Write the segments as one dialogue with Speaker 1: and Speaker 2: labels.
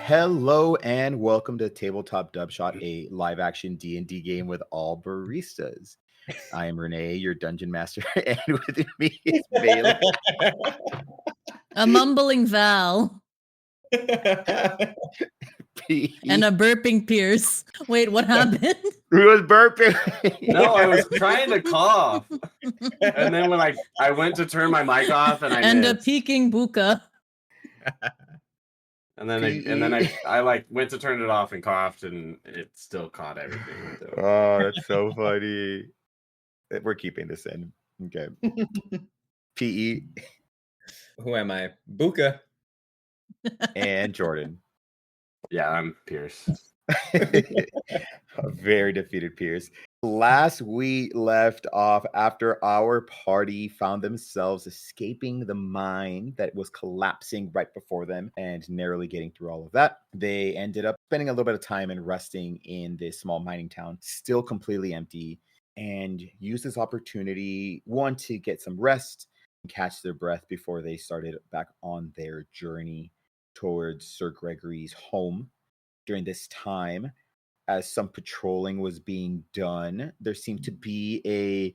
Speaker 1: Hello and welcome to Tabletop Dub Shot, a live-action D&D game with all baristas. I am Renee, your dungeon master, and with me is Bailey.
Speaker 2: A mumbling Val. And a burping Pierce. Wait, what happened?
Speaker 1: Who was burping?
Speaker 3: No, I was trying to cough. And then when I went to turn my mic off and I
Speaker 2: and
Speaker 3: missed.
Speaker 2: a peeking Buka.
Speaker 3: And then I like went to turn it off and coughed and it still caught everything. So.
Speaker 1: Oh, that's so funny. We're keeping this in. Okay. PE.
Speaker 4: Who am I? Buka.
Speaker 1: And Jordan.
Speaker 3: Yeah, I'm Pierce.
Speaker 1: A very defeated Pierce. Last we left off after our party found themselves escaping the mine that was collapsing right before them and narrowly getting through all of that. They ended up spending a little bit of time and resting in this small mining town, still completely empty, and used this opportunity, one, to get some rest and catch their breath before they started back on their journey towards Sir Gregory's home. During this time, as some patrolling was being done, there seemed to be a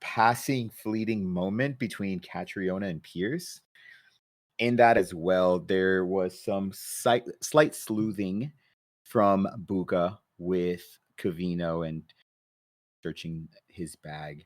Speaker 1: passing, fleeting moment between Catriona and Pierce. In that as well, there was some slight sleuthing from Buka with Cavino and searching his bag.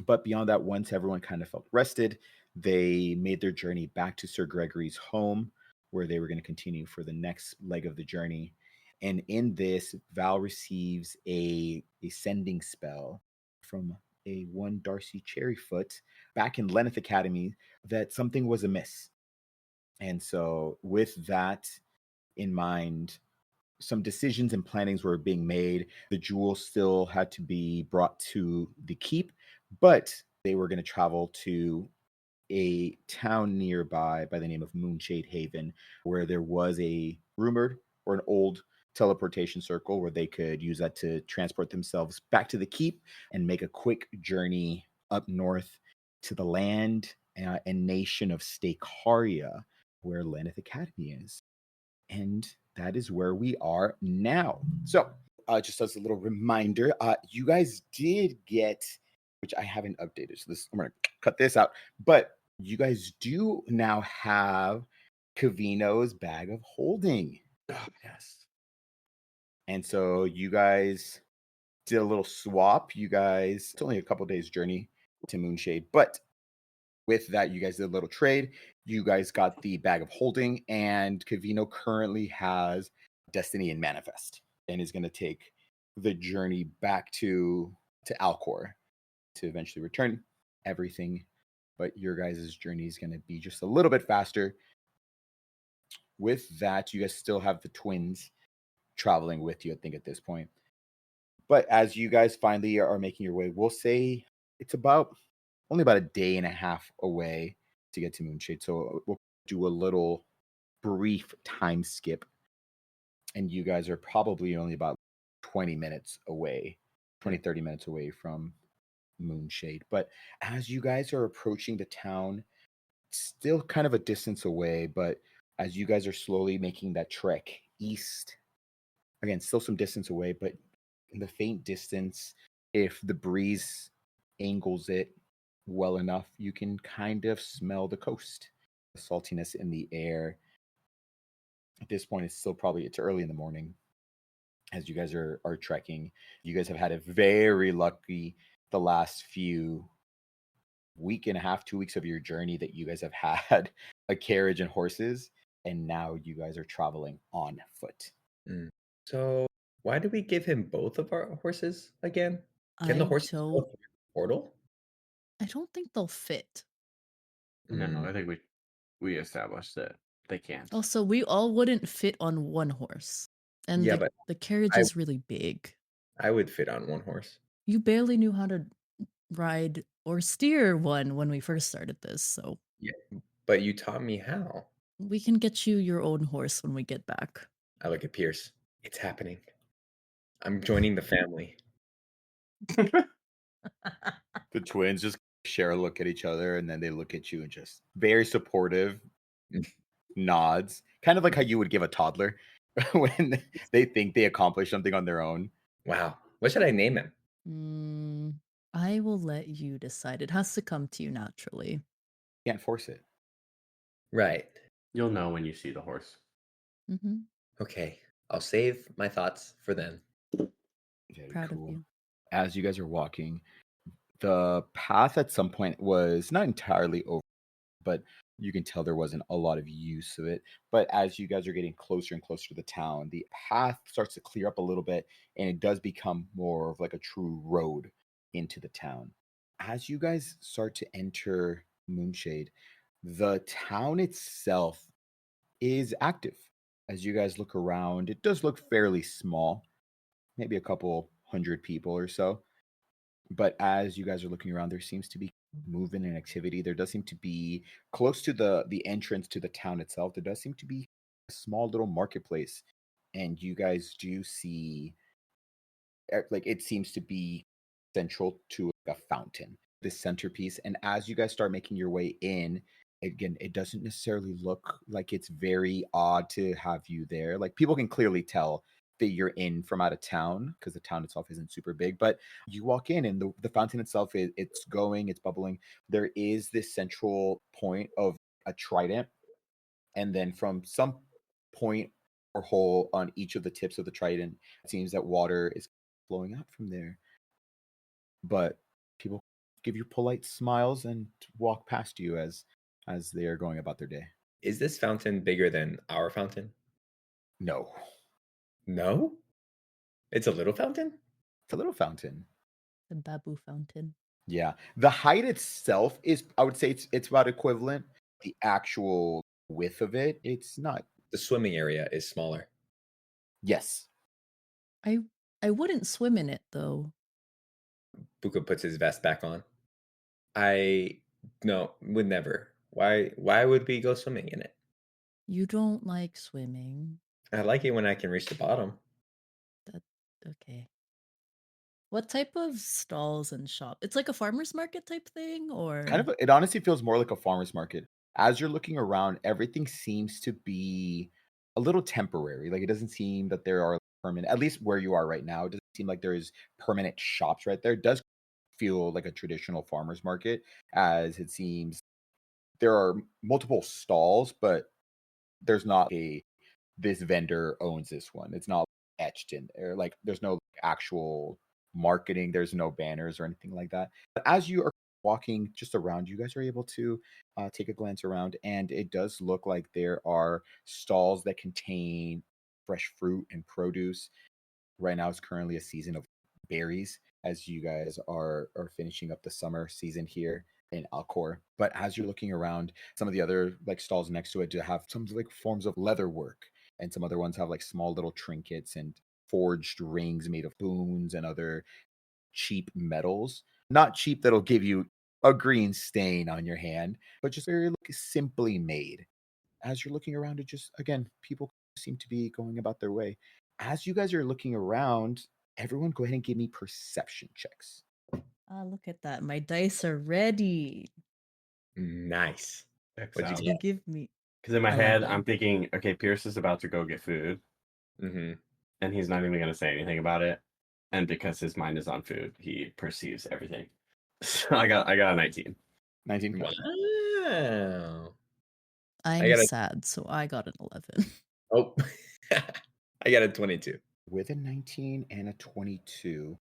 Speaker 1: But beyond that, once everyone kind of felt rested, they made their journey back to Sir Gregory's home, where they were going to continue for the next leg of the journey. And in this, Val receives a sending spell from a one Darcy Cherryfoot back in Lenneth Academy that something was amiss. And so with that in mind, some decisions and plannings were being made. The jewel still had to be brought to the keep, but they were going to travel to a town nearby by the name of Moonshade Haven, where there was a rumored or an old teleportation circle where they could use that to transport themselves back to the keep and make a quick journey up north to the land and nation of Stey Caria, where Lenneth Academy is. And that is where we are now. So just as a little reminder, you guys did get, which I haven't updated, so I'm going to cut this out, but you guys do now have Cavino's bag of holding.
Speaker 3: Oh, yes.
Speaker 1: And so you guys did a little swap. It's only a couple days journey to Moonshade, but with that, you guys did a little trade. You guys got the bag of holding, and Cavino currently has Destiny and Manifest and is going to take the journey back to Alcor to eventually return everything. But your guys' journey is going to be just a little bit faster. With that, you guys still have the twins traveling with you, I think, at this point. But as you guys finally are making your way, we'll say it's only about a day and a half away to get to Moonshade. So we'll do a little brief time skip. And you guys are probably only about 20 minutes away, 30 minutes away from Moonshade. But as you guys are approaching the town, still kind of a distance away, but as you guys are slowly making that trek east, again, still some distance away, but in the faint distance, if the breeze angles it well enough, you can kind of smell the coast, the saltiness in the air. At this point, it's early in the morning as you guys are trekking. You guys have had a very lucky the last few week and a half, 2 weeks of your journey that you guys have had a carriage and horses, and now you guys are traveling on foot.
Speaker 4: So why do we give him both of our horses again? Can the horses go through the portal?
Speaker 2: I don't think they'll fit.
Speaker 3: No, I think we established that they can't.
Speaker 2: Also, we all wouldn't fit on one horse. And
Speaker 4: Yeah, but
Speaker 2: the carriage is really big.
Speaker 4: I would fit on one horse.
Speaker 2: You barely knew how to ride or steer one when we first started this, so
Speaker 4: Yeah, but you taught me how.
Speaker 2: we can get you your own horse when we get back.
Speaker 4: I look at Pierce. It's happening. I'm joining the family.
Speaker 1: The twins just share a look at each other, and then they look at you and just very supportive. nods, kind of like how you would give a toddler when they think they accomplished something on their own.
Speaker 4: Wow. What should I name him?
Speaker 2: Mm, I will let you decide. It has to come to you naturally.
Speaker 1: Can't force it.
Speaker 4: Right.
Speaker 3: You'll know when you see the horse.
Speaker 2: Hmm.
Speaker 4: Okay. I'll save my thoughts for then.
Speaker 1: Very
Speaker 2: Proud of
Speaker 1: cool.
Speaker 2: you.
Speaker 1: As you guys are walking, the path at some point was not entirely over, but you can tell there wasn't a lot of use of it. But as you guys are getting closer and closer to the town, the path starts to clear up a little bit and it does become more of like a true road into the town. As you guys start to enter Moonshade, the town itself is active. As you guys look around, it does look fairly small, maybe a couple hundred people or so. But as you guys are looking around, there seems to be movement and activity. There does seem to be close to the entrance to the town itself. There does seem to be a small little marketplace, and you guys do see like it seems to be central to a fountain, this centerpiece. And as you guys start making your way in, again, it doesn't necessarily look like it's very odd to have you there. Like people can clearly tell that you're in from out of town because the town itself isn't super big. But you walk in and the fountain itself is it's going, it's bubbling. There is this central point of a trident, and then from some point or hole on each of the tips of the trident, it seems that water is flowing out from there. But people give you polite smiles and walk past you as they are going about their day.
Speaker 4: Is this fountain bigger than our fountain?
Speaker 1: No,
Speaker 4: No? It's a little fountain?
Speaker 1: it's a little fountain.
Speaker 2: The Babu Fountain.
Speaker 1: Yeah, the height itself is, I would say, it's about equivalent. The actual width of it, it's not.
Speaker 4: The swimming area is smaller.
Speaker 1: Yes,
Speaker 2: I I wouldn't swim in it though.
Speaker 4: Buka puts his vest back on. I no, would never. Why would we go swimming in it?
Speaker 2: You don't like swimming.
Speaker 4: I like it when I can reach the bottom.
Speaker 2: That okay. What type of stalls and shop? It's like a farmer's market type thing,
Speaker 1: kind
Speaker 2: or
Speaker 1: of. It honestly feels more like a farmer's market. As you're looking around, everything seems to be a little temporary. Like it doesn't seem that there are permanent, at least where you are right now. It doesn't seem like there is permanent shops right there. It does feel like a traditional farmer's market, as it seems there are multiple stalls, but there's not a this vendor owns this one. It's not etched in there. Like there's no actual marketing. There's no banners or anything like that. But as you are walking just around, you guys are able to take a glance around, and it does look like there are stalls that contain fresh fruit and produce. Right now is currently a season of berries as you guys are finishing up the summer season here in Alcor. But as you're looking around, some of the other like stalls next to it do have some like forms of leather work, and some other ones have like small little trinkets and forged rings made of boons and other cheap metals. Not cheap that'll give you a green stain on your hand, but just very like, simply made. As you're looking around, it just again, people seem to be going about their way. As you guys are looking around, everyone go ahead and give me perception checks.
Speaker 2: ah, look at that. My dice are ready.
Speaker 4: Nice. What'd you
Speaker 2: You
Speaker 4: get?
Speaker 2: give me
Speaker 3: Because in my head,
Speaker 2: 11.
Speaker 3: I'm thinking, okay, Pierce is about to go get food,
Speaker 4: Mm-hmm.
Speaker 3: and he's not even going to say anything about it. And because his mind is on food, he perceives everything. So I got a 19.
Speaker 1: 19.
Speaker 4: Wow.
Speaker 2: I'm
Speaker 4: got a-
Speaker 2: sad, so I got an 11.
Speaker 4: Oh, I got a 22.
Speaker 1: With a 19 and a 22,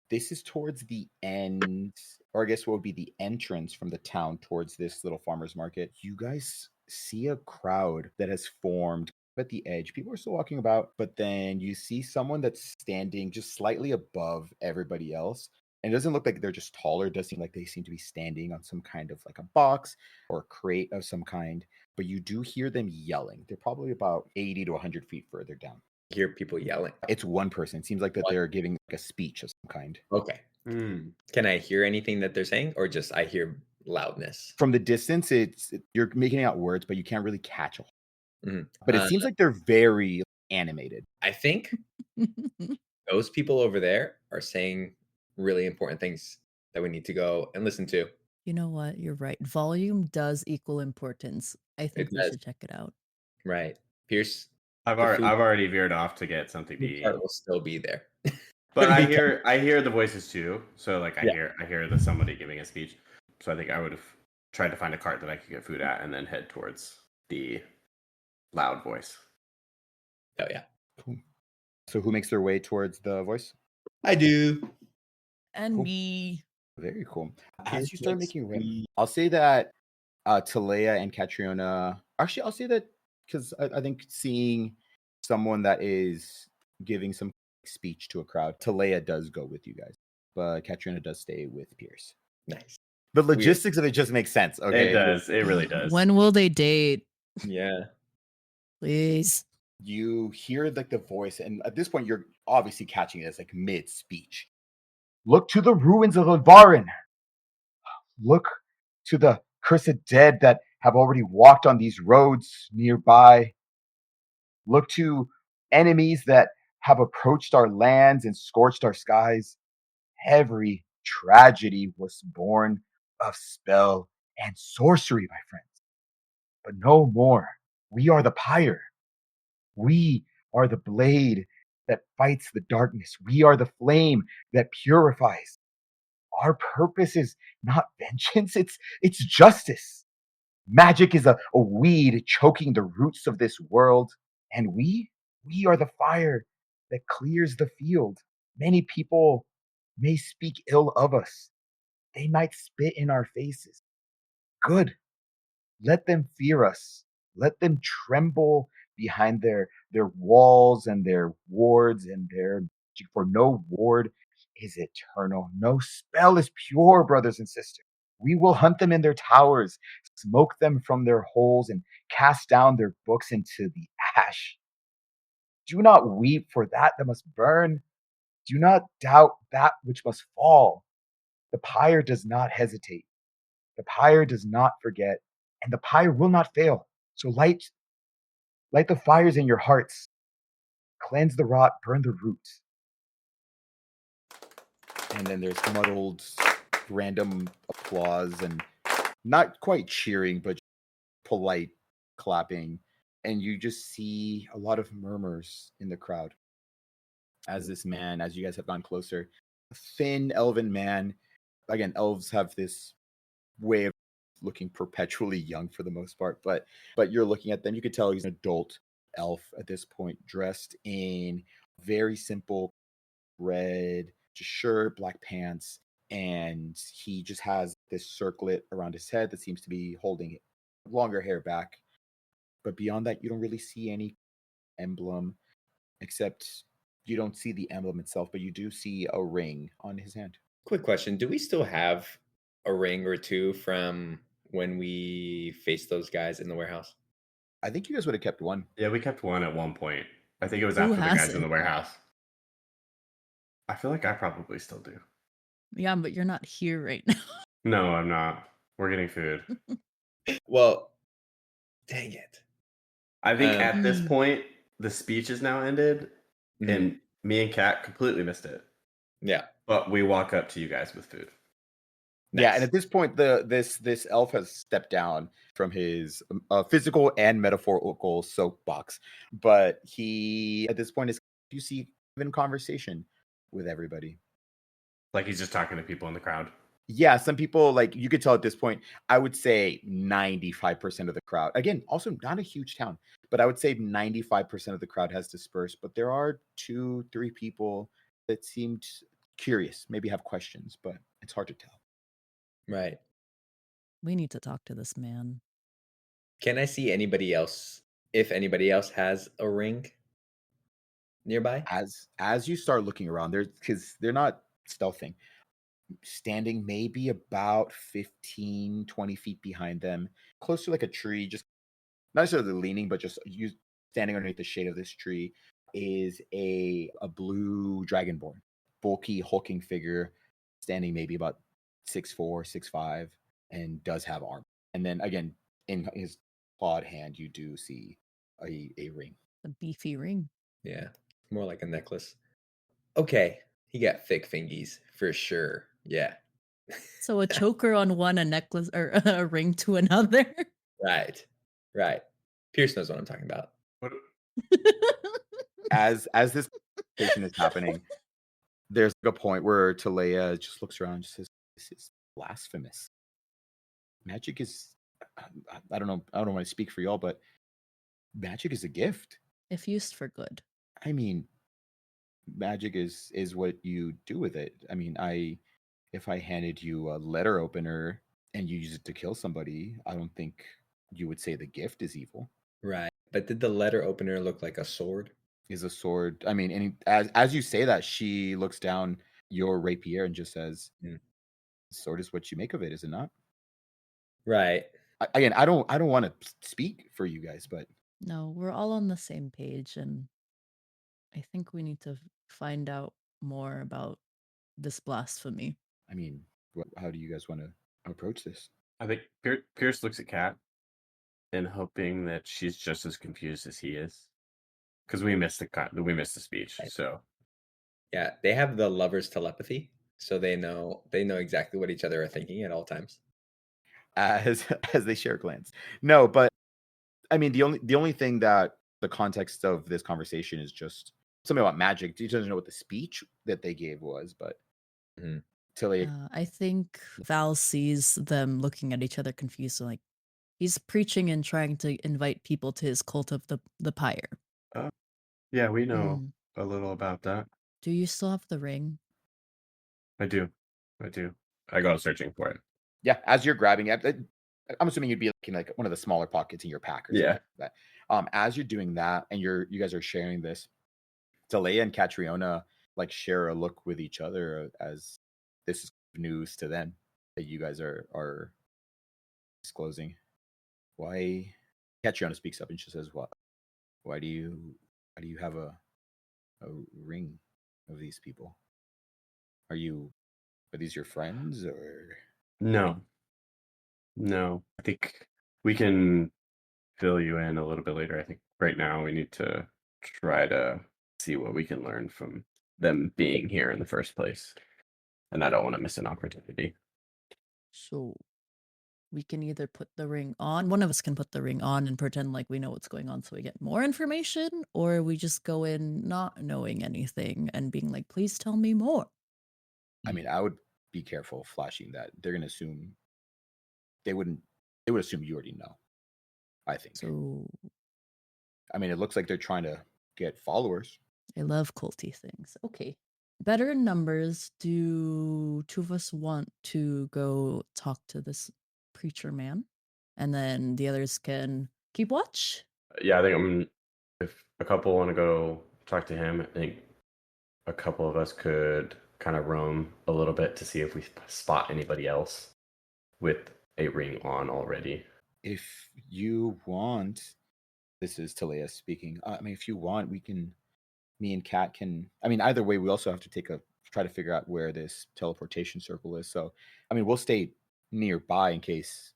Speaker 1: this is towards the end, or I guess what would be the entrance from the town towards this little farmer's market. You guys see a crowd that has formed at the edge. People are still walking about, but then you see someone that's standing just slightly above everybody else. And it doesn't look like they're just taller. It does seem like they seem to be standing on some kind of like a box or a crate of some kind. But you do hear them yelling. They're probably about 80 to 100 feet further down.
Speaker 4: Hear people yelling.
Speaker 1: It's one person. It seems like that
Speaker 4: One.
Speaker 1: they're giving like a speech of some kind.
Speaker 4: Okay.
Speaker 3: Mm.
Speaker 4: Can I hear anything that they're saying, or just I hear loudness?
Speaker 1: From the distance, you're making out words, but you can't really catch a.
Speaker 4: Mhm.
Speaker 1: But it seems like they're very animated.
Speaker 4: I think those people over there are saying really important things that we need to go and listen to.
Speaker 2: You know what? You're right. Volume does equal importance. I think
Speaker 4: It
Speaker 2: we
Speaker 4: does.
Speaker 2: should check it out.
Speaker 4: Right. Pierce,
Speaker 3: I've
Speaker 4: the food
Speaker 3: already veered off to get something to eat.
Speaker 4: part will still be there.
Speaker 3: But
Speaker 4: When
Speaker 3: I
Speaker 4: we come-
Speaker 3: hear the voices too. So like
Speaker 4: Yeah.
Speaker 3: I hear the somebody giving a speech. So I think I would have tried to find a cart that I could get food at and then head towards the loud voice.
Speaker 4: Oh yeah.
Speaker 1: Cool. So who makes their way towards the voice?
Speaker 4: I do.
Speaker 2: And
Speaker 1: Cool.
Speaker 2: me.
Speaker 1: Very cool.
Speaker 4: Pierce
Speaker 1: As you start
Speaker 4: makes
Speaker 1: making way,
Speaker 4: me-
Speaker 1: I'll say that Talea and Catriona. Actually, I'll say that because I think seeing someone that is giving some speech to a crowd, Talea does go with you guys, but Catriona does stay with Pierce.
Speaker 4: Nice.
Speaker 1: The logistics of it just makes sense. Okay,
Speaker 3: It does. It really does.
Speaker 2: When will they date?
Speaker 4: Yeah.
Speaker 2: Please.
Speaker 1: you hear like the voice, and at this point, you're obviously catching this like mid speech. Look to the ruins of Alvarin. Look to the cursed dead that have already walked on these roads nearby. Look to enemies that have approached our lands and scorched our skies. Every tragedy was born of spell and sorcery, my friends. But no more. We are the pyre. We are the blade that fights the darkness. We are the flame that purifies. Our purpose is not vengeance, it's justice. Magic is a weed choking the roots of this world, and we are the fire that clears the field. Many people may speak ill of us. They might spit in our faces. Good. Let them fear us. Let them tremble behind their walls and their wards and their for no ward is eternal. No spell is pure, brothers and sisters. We will hunt them in their towers, smoke them from their holes, and cast down their books into the ash. Do not weep for that must burn. Do not doubt that which must fall. The pyre does not hesitate. The pyre does not forget, and the pyre will not fail. So light the fires in your hearts. Cleanse the rot, burn the roots. And then there's muddled, random applause and not quite cheering, but polite clapping. And you just see a lot of murmurs in the crowd as this man, as you guys have gone closer, a thin elven man. Again, elves have this way of looking perpetually young for the most part, but you're looking at them, you could tell he's an adult elf at this point, dressed in very simple red shirt, black pants, and he just has this circlet around his head that seems to be holding longer hair back. But beyond that, you don't really see any emblem, except you don't see the emblem itself, but you do see a ring on his hand.
Speaker 4: Quick question. Do we still have a ring or two from when we faced those guys in the warehouse?
Speaker 1: I think you guys would have kept one.
Speaker 3: Yeah, we kept one at one point. I think it was
Speaker 2: Who
Speaker 3: after the guys in
Speaker 2: hasn't?
Speaker 3: the warehouse. I feel like I probably still do.
Speaker 2: Yeah, but you're not here right now.
Speaker 3: No, I'm not. We're getting food.
Speaker 4: Well, dang it.
Speaker 3: I think at this
Speaker 2: Mm.
Speaker 3: point, the speech is now ended,
Speaker 4: Mhm.
Speaker 3: and me and Kat completely missed it.
Speaker 4: Yeah.
Speaker 3: But we walk up to you guys with food.
Speaker 1: Yeah,
Speaker 4: Nice.
Speaker 1: and at this point, this elf has stepped down from his physical and metaphorical soapbox. But he, at this point, is you see in conversation with everybody.
Speaker 3: Like he's just talking to people in the crowd.
Speaker 1: Yeah, some people, like you could tell at this point, I would say 95% of the crowd. Again, also not a huge town, but I would say 95% of the crowd has dispersed. But there are 2-3 people that seemed curious, maybe have questions, but it's hard to tell.
Speaker 4: Right.
Speaker 2: We need to talk to this man.
Speaker 4: Can I see anybody else? If anybody else has a ring nearby?
Speaker 1: As you start looking around, there's because they're not stealthing, standing maybe about 15-20 feet behind them, close to like a tree, just not necessarily leaning, but just you standing underneath the shade of this tree, is a blue dragonborn, bulky, hulking figure, standing maybe about 6'4", 6'5", and does have armor. And then again, in his clawed hand, you do see a ring.
Speaker 2: A beefy ring.
Speaker 4: Yeah. More like a necklace. Okay. He got thick fingies for sure. Yeah.
Speaker 2: So a choker on one, a necklace or a ring to another.
Speaker 4: Right. Right. Pierce knows what I'm talking about.
Speaker 3: What?
Speaker 1: As this conversation is happening, there's a point where Talea just looks around and just says, "This is blasphemous. Magic is I don't know, I don't want to speak for y'all, but magic is a gift.
Speaker 2: If used for good.
Speaker 1: I mean, magic is what you do with it. I mean, if I handed you a letter opener and you use it to kill somebody, I don't think you would say the gift is evil.
Speaker 4: Right. But did the letter opener look like a sword?
Speaker 1: Is a sword. I mean, and as you say that, she looks down your rapier and just says,
Speaker 4: Mm.
Speaker 1: "Sword is what you make of it, is it not?"
Speaker 4: Right.
Speaker 1: Again, I don't want to speak for you guys, but
Speaker 2: No, we're all on the same page, and I think we need to find out more about this blasphemy.
Speaker 1: I mean, how do you guys want to approach this?
Speaker 3: I think Pierce looks at Kat and hoping that she's just as confused as he is, because we missed the speech.
Speaker 4: Right.
Speaker 3: So
Speaker 4: Yeah, they have the lovers telepathy, so they know exactly what each other are thinking at all times.
Speaker 1: As they share a glance. No, but I mean, the only thing that the context of this conversation is just something about magic. He doesn't know what the speech that they gave was, but
Speaker 4: Mhm.
Speaker 1: Talia,
Speaker 2: I think Val sees them looking at each other confused, so, like, he's preaching and trying to invite people to his cult of the pyre.
Speaker 3: yeah, we know
Speaker 2: Mm.
Speaker 3: a little about that.
Speaker 2: Do you still have the ring?
Speaker 3: I do. I go searching for it.
Speaker 1: yeah, as you're grabbing it, I'm assuming you'd be looking like one of the smaller pockets in your pack or something
Speaker 3: Yeah.
Speaker 1: like that. As you're doing that and you guys are sharing this, Talia and Catriona like share a look with each other as this is news to them that you guys are disclosing. Why? Catriona speaks up and she says, "What? Why do you have a ring of these people? Are these your friends or?"
Speaker 3: No. I think we can fill you in a little bit later. I think right now we need to try to see what we can learn from them being here in the first place. And I don't want to miss an opportunity.
Speaker 2: So we can either put the ring on, one of us can put the ring on and pretend like we know what's going on so we get more information, or we just go in not knowing anything and being like, please tell me more.
Speaker 1: I mean, I would be careful flashing that. They're gonna assume they would assume you already know. I think.
Speaker 2: So
Speaker 1: I mean, it looks like they're trying to get followers.
Speaker 2: I love culty things. Okay. Better in numbers. Do two of us want to go talk to this preacher man? And then the others can keep watch?
Speaker 3: Yeah, I think if a couple want to go talk to him, I think a couple of us could kind of roam a little bit to see if we spot anybody else with a ring on already.
Speaker 1: If you want, this is Talia speaking. I mean, if you want, me and Kat can. I mean, either way, we also have to try to figure out where this teleportation circle is. So, I mean, we'll stay nearby in case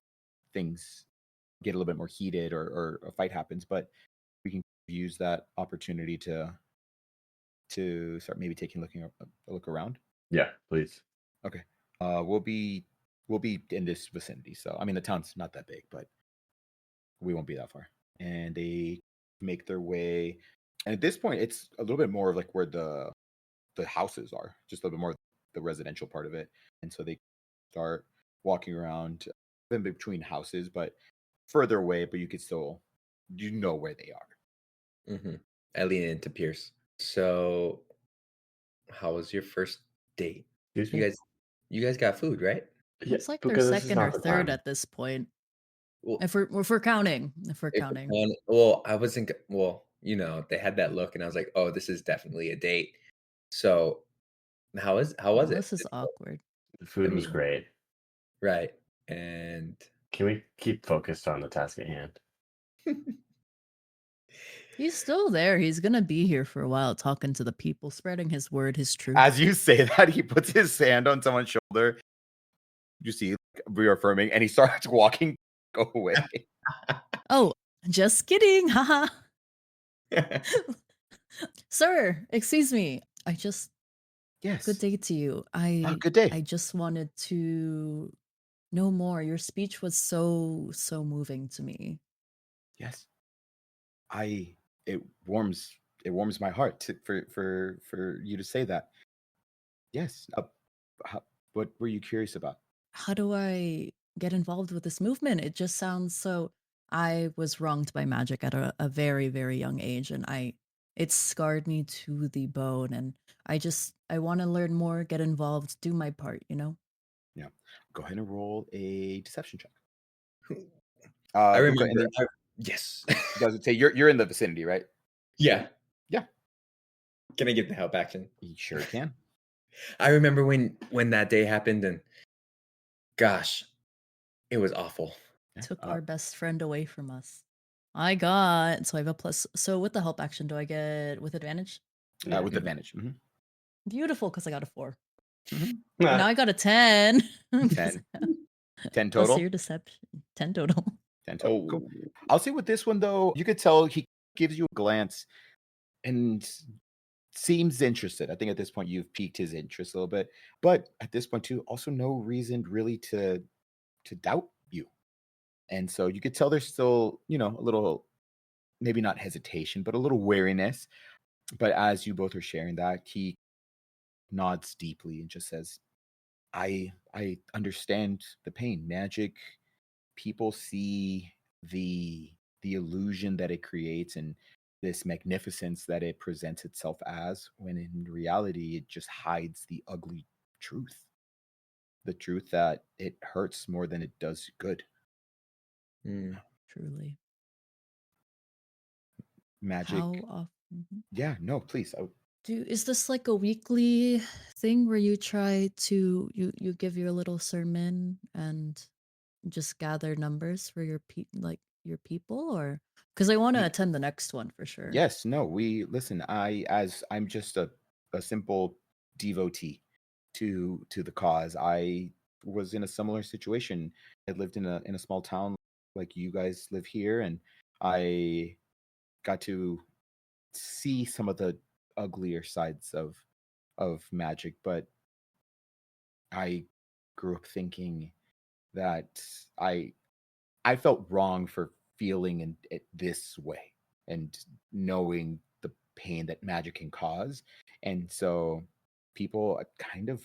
Speaker 1: things get a little bit more heated or a fight happens. But we can use that opportunity to start maybe taking a look around.
Speaker 3: Yeah, please.
Speaker 1: Okay. We'll be in this vicinity. So I mean, the town's not that big, but we won't be that far. And they make their way. And at this point, it's a little bit more of like where the houses are, just a little bit more the residential part of it. And so they start walking around in between houses, but further away. But you could still where they are.
Speaker 4: Mm-hmm. I lean into Pierce. So, how was your first date?
Speaker 3: Excuse
Speaker 4: You guys got food, right?
Speaker 3: Yeah,
Speaker 2: It's like their
Speaker 3: because this is
Speaker 2: second or
Speaker 3: not the
Speaker 2: third
Speaker 3: time.
Speaker 2: at this point.
Speaker 4: Well,
Speaker 2: If we're counting. If we're
Speaker 4: if
Speaker 2: counting.
Speaker 4: well, I wasn't. Well, they had that look, and I was like, "Oh, this is definitely a date." So, how was
Speaker 2: Oh,
Speaker 4: it?
Speaker 2: this is awkward.
Speaker 3: The food
Speaker 4: I
Speaker 3: was
Speaker 4: mean,
Speaker 3: great.
Speaker 4: right? And
Speaker 3: Can we keep focused on the task at hand?
Speaker 2: He's still there. He's gonna be here for a while, talking to the people, spreading his word, his truth.
Speaker 1: As you say that, he puts his hand on someone's shoulder. You see, like, reaffirming, and he starts walking. Go away.
Speaker 2: Oh, just kidding. Haha. Sir, excuse me.
Speaker 1: Yes.
Speaker 2: Good day to you.
Speaker 1: Good day.
Speaker 2: I just wanted to know more. Your speech was so moving to me.
Speaker 1: Yes. it warms my heart for you to say that. Yes. How, what were you curious about?
Speaker 2: How do I get involved with this movement? It just sounds so. I was wronged by magic at a very, very young age, and it scarred me to the bone. And I want to learn more, get involved, do my part, you know?
Speaker 1: Yeah. Go ahead and roll a deception check.
Speaker 4: I
Speaker 1: Buka, and
Speaker 4: remember.
Speaker 1: then
Speaker 4: Yes.
Speaker 1: does it say you're in the vicinity, right?
Speaker 4: Yeah.
Speaker 1: Yeah.
Speaker 4: Can I give the help action?
Speaker 1: You sure can.
Speaker 4: I remember when that day happened, and gosh, it was awful.
Speaker 1: Yeah.
Speaker 2: Took our best friend away from us. So I have a plus. So with the help action, do I get with advantage?
Speaker 3: Yeah.
Speaker 1: With advantage. Mhm.
Speaker 2: Beautiful, because I got a 4.
Speaker 1: Mhm.
Speaker 2: But now I got a 10.
Speaker 1: 10. 10
Speaker 2: Plus
Speaker 1: total.
Speaker 2: your deception. 10 total.
Speaker 1: 10 total. Cool.
Speaker 4: Oh,
Speaker 1: I'll say with this one though, you could tell he gives you a glance and seems interested. I think at this point you've piqued his interest a little bit, but at this point too, also no reason really to doubt you. And so you could tell there's still, a little, maybe not hesitation, but a little wariness. But as you both are sharing that, he nods deeply and just says, I understand the pain. Magic, people see the illusion that it creates and this magnificence that it presents itself as, when in reality it just hides the ugly truth. The truth that it hurts more than it does good.
Speaker 4: mm.
Speaker 2: Truly.
Speaker 1: Magic.
Speaker 2: How often?
Speaker 1: Yeah, no, please.
Speaker 2: Is this like a weekly thing where you try to you give your little sermon and just gather numbers for your people, or because I want to
Speaker 1: y-
Speaker 2: attend the next one for sure.
Speaker 1: yes, no, we listen. I'm just a simple devotee to the cause. I was in a similar situation. I lived in a small town like you guys live here, and I got to see some of the uglier sides of magic, but I grew up thinking that I felt wrong for feeling in it this way and knowing the pain that magic can cause. And so people kind of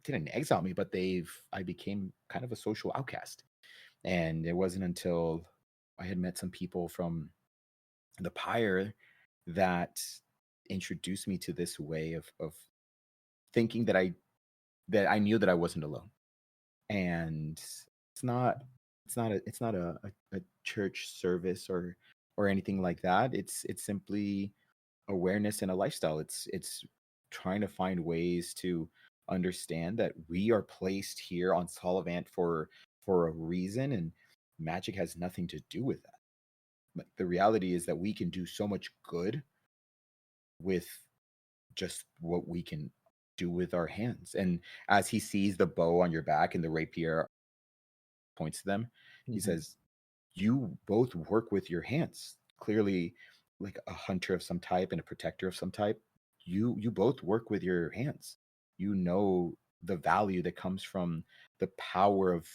Speaker 1: didn't exile me, but I became kind of a social outcast. And it wasn't until I had met some people from the Pyre that introduced me to this way of thinking that I knew that I wasn't alone. And it's not a church service or anything like that. It's simply awareness and a lifestyle. It's trying to find ways to understand that we are placed here on Solivant for a reason, and magic has nothing to do with that. But the reality is that we can do so much good with just what we can do with our hands. And as he sees the bow on your back and the rapier points to them, he
Speaker 4: Mhm.
Speaker 1: says, you both work with your hands. Clearly, like a hunter of some type and a protector of some type, you both work with your hands. You know the value that comes from the power of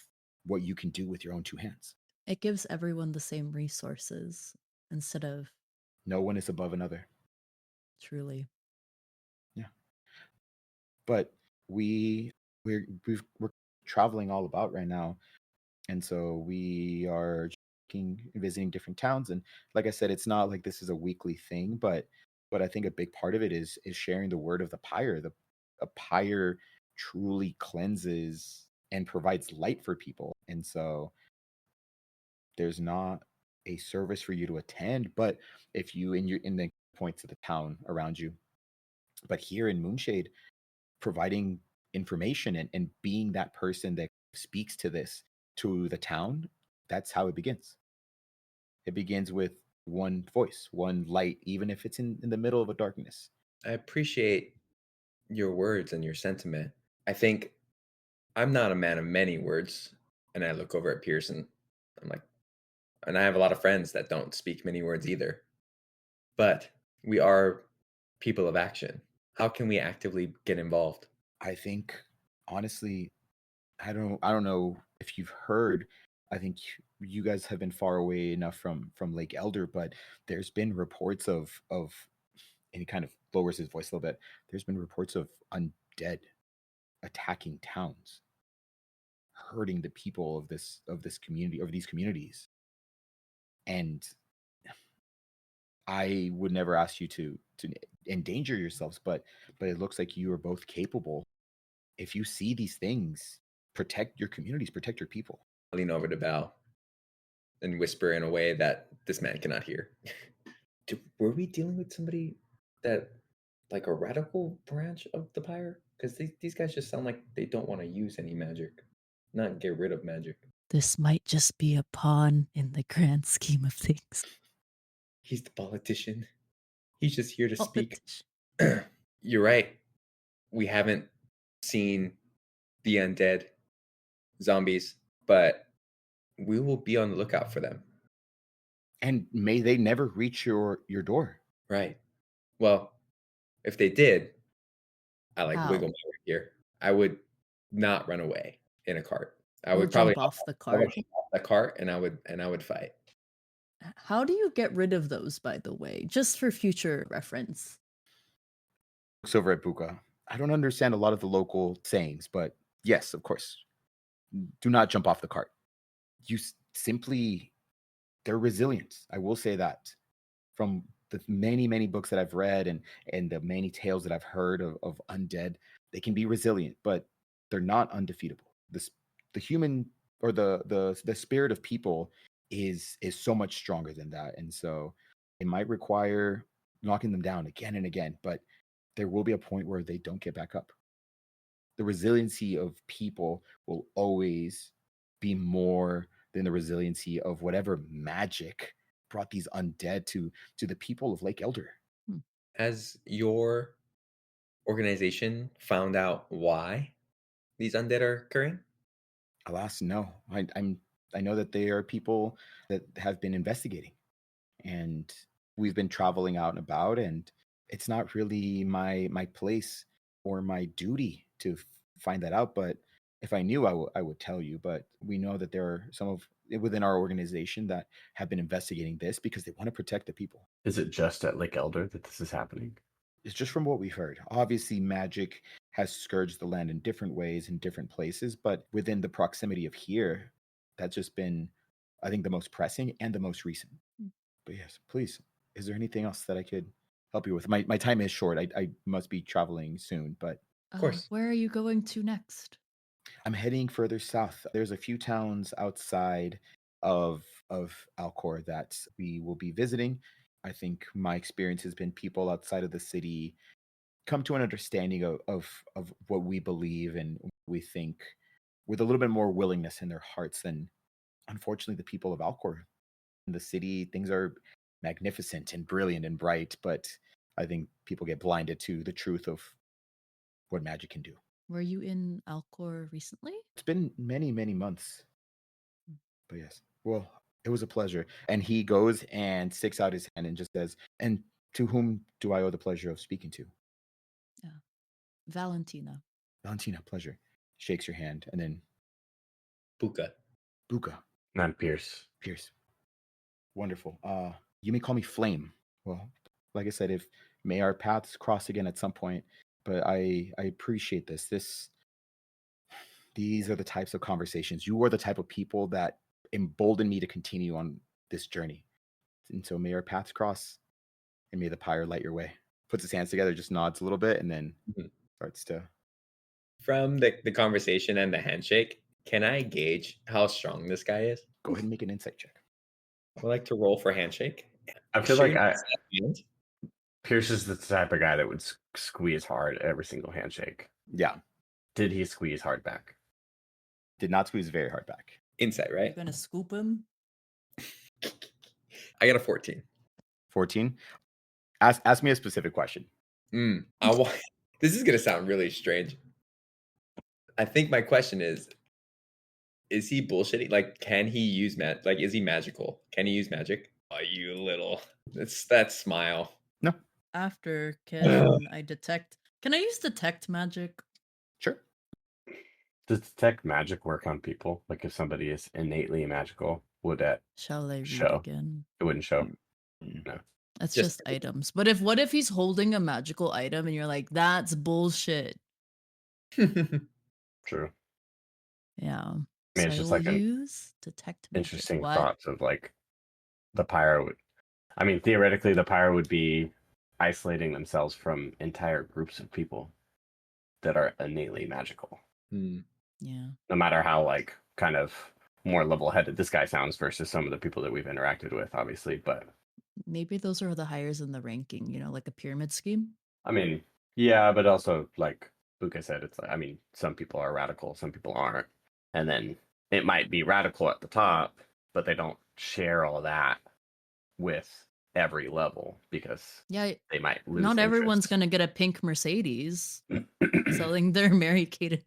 Speaker 1: what you can do with your own two hands.
Speaker 2: It gives everyone the same resources instead of
Speaker 1: No one is above another.
Speaker 2: truly.
Speaker 1: Yeah. But we're traveling all about right now. And so we are visiting different towns. And like I said, it's not like this is a weekly thing, but I think a big part of it is sharing the word of the pyre. A pyre truly cleanses and provides light for people. And so there's not a service for you to attend, but if you in the points of the town around you. But here in Moonshade, providing information and being that person that speaks to this to the town, that's how it begins. It begins with one voice, one light, even if it's in the middle of a darkness.
Speaker 4: I appreciate your words and your sentiment. I think I'm not a man of many words, and I look over at Pearson. I'm like, and I have a lot of friends that don't speak many words either. But we are people of action. How can we actively get involved?
Speaker 1: I think honestly, I don't know if you've heard, I think you guys have been far away enough from Lake Elder, but there's been reports of and he kind of lowers his voice a little bit. There's been reports of undead attacking towns, hurting the people of this community, of these communities. And I would never ask you to endanger yourselves, but it looks like you are both capable. If you see these things, protect your communities, protect your people.
Speaker 4: I lean over to Val and whisper in a way that this man cannot hear. Were we dealing with somebody that, like a radical branch of the Pyre? Because these guys just sound like they don't want to use any magic, not get rid of magic.
Speaker 2: This might just be a pawn in the grand scheme of things.
Speaker 4: He's the politician. He's just here to speak.
Speaker 2: Politician.
Speaker 4: You're right. We haven't seen the undead zombies, but we will be on the lookout for them.
Speaker 1: And may they never reach your door.
Speaker 4: Right. Well, if they did, I like
Speaker 2: How?
Speaker 4: wiggle my way here. I would not run away in a cart. I
Speaker 2: Or
Speaker 4: would probably
Speaker 2: jump off the
Speaker 4: I would
Speaker 2: cart.
Speaker 4: hop off the cart and I would fight.
Speaker 2: How do you get rid of those, by the way? Just for future reference.
Speaker 1: Looks over at Buka. I don't understand a lot of the local sayings, but yes, of course. Do not jump off the cart. You simply, they're resilient. I will say that from the many books that I've read and the many tales that I've heard of undead, they can be resilient, but they're not undefeatable. The human or the spirit of people is so much stronger than that, and so it might require knocking them down again and again, but there will be a point where they don't get back up. The resiliency of people will always be more than the resiliency of whatever magic brought these undead to the people of Lake Elder.
Speaker 4: Has your organization found out why these undead are occurring?
Speaker 1: Alas, no. I know that there are people that have been investigating, and we've been traveling out and about, and it's not really my place or my duty to find that out. But if I knew, I would tell you. But we know that there are some of within our organization that have been investigating this because they want to protect the people.
Speaker 3: Is it just at Lake Elder that this is happening?
Speaker 1: It's just from what we've heard. Obviously, magic has scourged the land in different ways in different places, but within the proximity of here, that's just been, I think, the most pressing and the most recent. But yes, please, is there anything else that I could help you with? My time is short. I must be traveling soon, but
Speaker 4: Of course.
Speaker 2: Where are you going to next?
Speaker 1: I'm heading further south. There's a few towns outside of Alcor that we will be visiting. I think my experience has been people outside of the city come to an understanding of what we believe and we think with a little bit more willingness in their hearts than unfortunately the people of Alcor. In the city, things are magnificent and brilliant and bright, but I think people get blinded to the truth of what magic can do.
Speaker 2: Were you in Alcor recently?
Speaker 1: It's been many months. But yes, well, it was a pleasure. And he goes and sticks out his hand and just says, and to whom do I owe the pleasure of speaking to?
Speaker 2: Valentina.
Speaker 1: Valentina, pleasure. Shakes your hand, and then
Speaker 4: Buka.
Speaker 1: Buka,
Speaker 3: Not Pierce.
Speaker 1: Pierce. Wonderful. You may call me Flame. Well, like I said, if may our paths cross again at some point, but I appreciate this. These are the types of conversations. You are the type of people that embolden me to continue on this journey. And so may our paths cross, and may the pyre light your way. Puts his hands together, just nods a little bit, and then starts to.
Speaker 4: From the conversation and the handshake, can I gauge how strong this guy is?
Speaker 1: Go ahead and make an insight check.
Speaker 4: I would like to roll for handshake.
Speaker 3: I feel like
Speaker 4: Hand.
Speaker 3: Pierce is the type of guy that would squeeze hard every single handshake.
Speaker 1: Yeah,
Speaker 3: Did he squeeze hard back?
Speaker 1: did not squeeze very hard back.
Speaker 4: Insight,
Speaker 2: You're
Speaker 4: right?
Speaker 2: gonna scoop him?
Speaker 4: I got a 14.
Speaker 1: 14. Ask me a specific question.
Speaker 4: This is gonna sound really strange. I think my question is he bullshitting? Like, can he use like, is he magical? Can he use magic? Oh, you little. It's that smile.
Speaker 1: No,
Speaker 2: After can I detect? Can I use detect magic?
Speaker 1: sure.
Speaker 3: Does detect magic work on people? Like if somebody is innately magical, would that
Speaker 2: Shall I read
Speaker 3: show?
Speaker 2: again?
Speaker 3: It wouldn't show.
Speaker 1: Mm.
Speaker 3: No.
Speaker 2: It's
Speaker 4: Just-
Speaker 2: just items. But what if he's holding a magical item and you're like, that's bullshit.
Speaker 3: True.
Speaker 2: Yeah.
Speaker 3: I mean,
Speaker 2: So
Speaker 3: it's
Speaker 2: I
Speaker 3: just
Speaker 2: will
Speaker 3: like an
Speaker 2: use detect magic.
Speaker 3: interesting
Speaker 2: What?
Speaker 3: thoughts of like the pyro would. I mean, theoretically, the pyro would be isolating themselves from entire groups of people that are innately magical.
Speaker 4: Hmm.
Speaker 2: Yeah.
Speaker 3: No matter how like kind of more level-headed this guy sounds versus some of the people that we've interacted with, obviously. But
Speaker 2: Maybe those are the hires in the ranking, like a pyramid scheme.
Speaker 3: I mean, yeah, but also like Luca said, it's like I mean, some people are radical, some people aren't, and then it might be radical at the top, but they don't share all that with every level because
Speaker 2: Yeah.
Speaker 3: they might lose.
Speaker 2: Not everyone's
Speaker 3: interest.
Speaker 2: going to get a pink Mercedes selling their Mary Kate and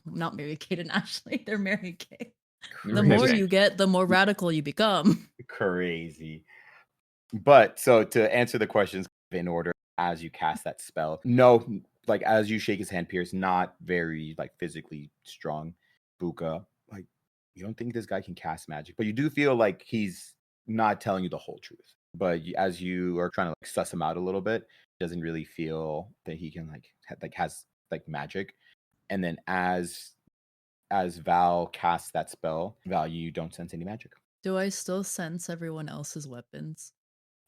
Speaker 2: not Mary Kate and Ashley, they're Mary Kate. The more
Speaker 3: Crazy.
Speaker 2: you get, the more radical you become.
Speaker 1: Crazy. But so to answer the questions in order as you cast that spell, no, like as you shake his hand, Pierce, not very like physically strong. Buka, like you don't think this guy can cast magic, but you do feel like he's not telling you the whole truth. But as you are trying to like suss him out a little bit, doesn't really feel that he can has magic. And then as Val casts that spell, Val, you don't sense any magic.
Speaker 2: Do I still sense everyone else's weapons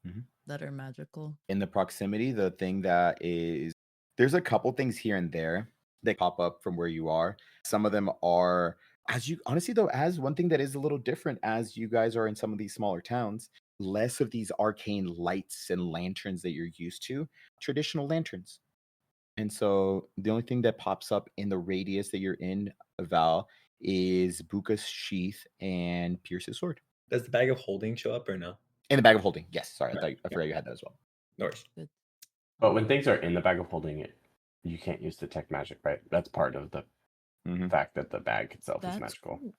Speaker 1: Mhm.
Speaker 2: that are magical?
Speaker 1: In the proximity, the thing that is there's a couple things here and there that pop up from where you are. Some of them are as you honestly though, as one thing that is a little different as you guys are in some of these smaller towns, less of these arcane lights and lanterns that you're used to, traditional lanterns. And so the only thing that pops up in the radius that you're in, Val, is Buka's sheath and Pierce's sword.
Speaker 4: Does the bag of holding show up or no?
Speaker 1: In the bag of holding, yes. Sorry,
Speaker 4: Right.
Speaker 1: I forgot you had that as well.
Speaker 4: No worries.
Speaker 2: Good.
Speaker 3: But when things are in the bag of holding it, you can't use detect magic, right? That's part of the fact that the bag itself is
Speaker 2: That's
Speaker 3: magical.
Speaker 2: cool.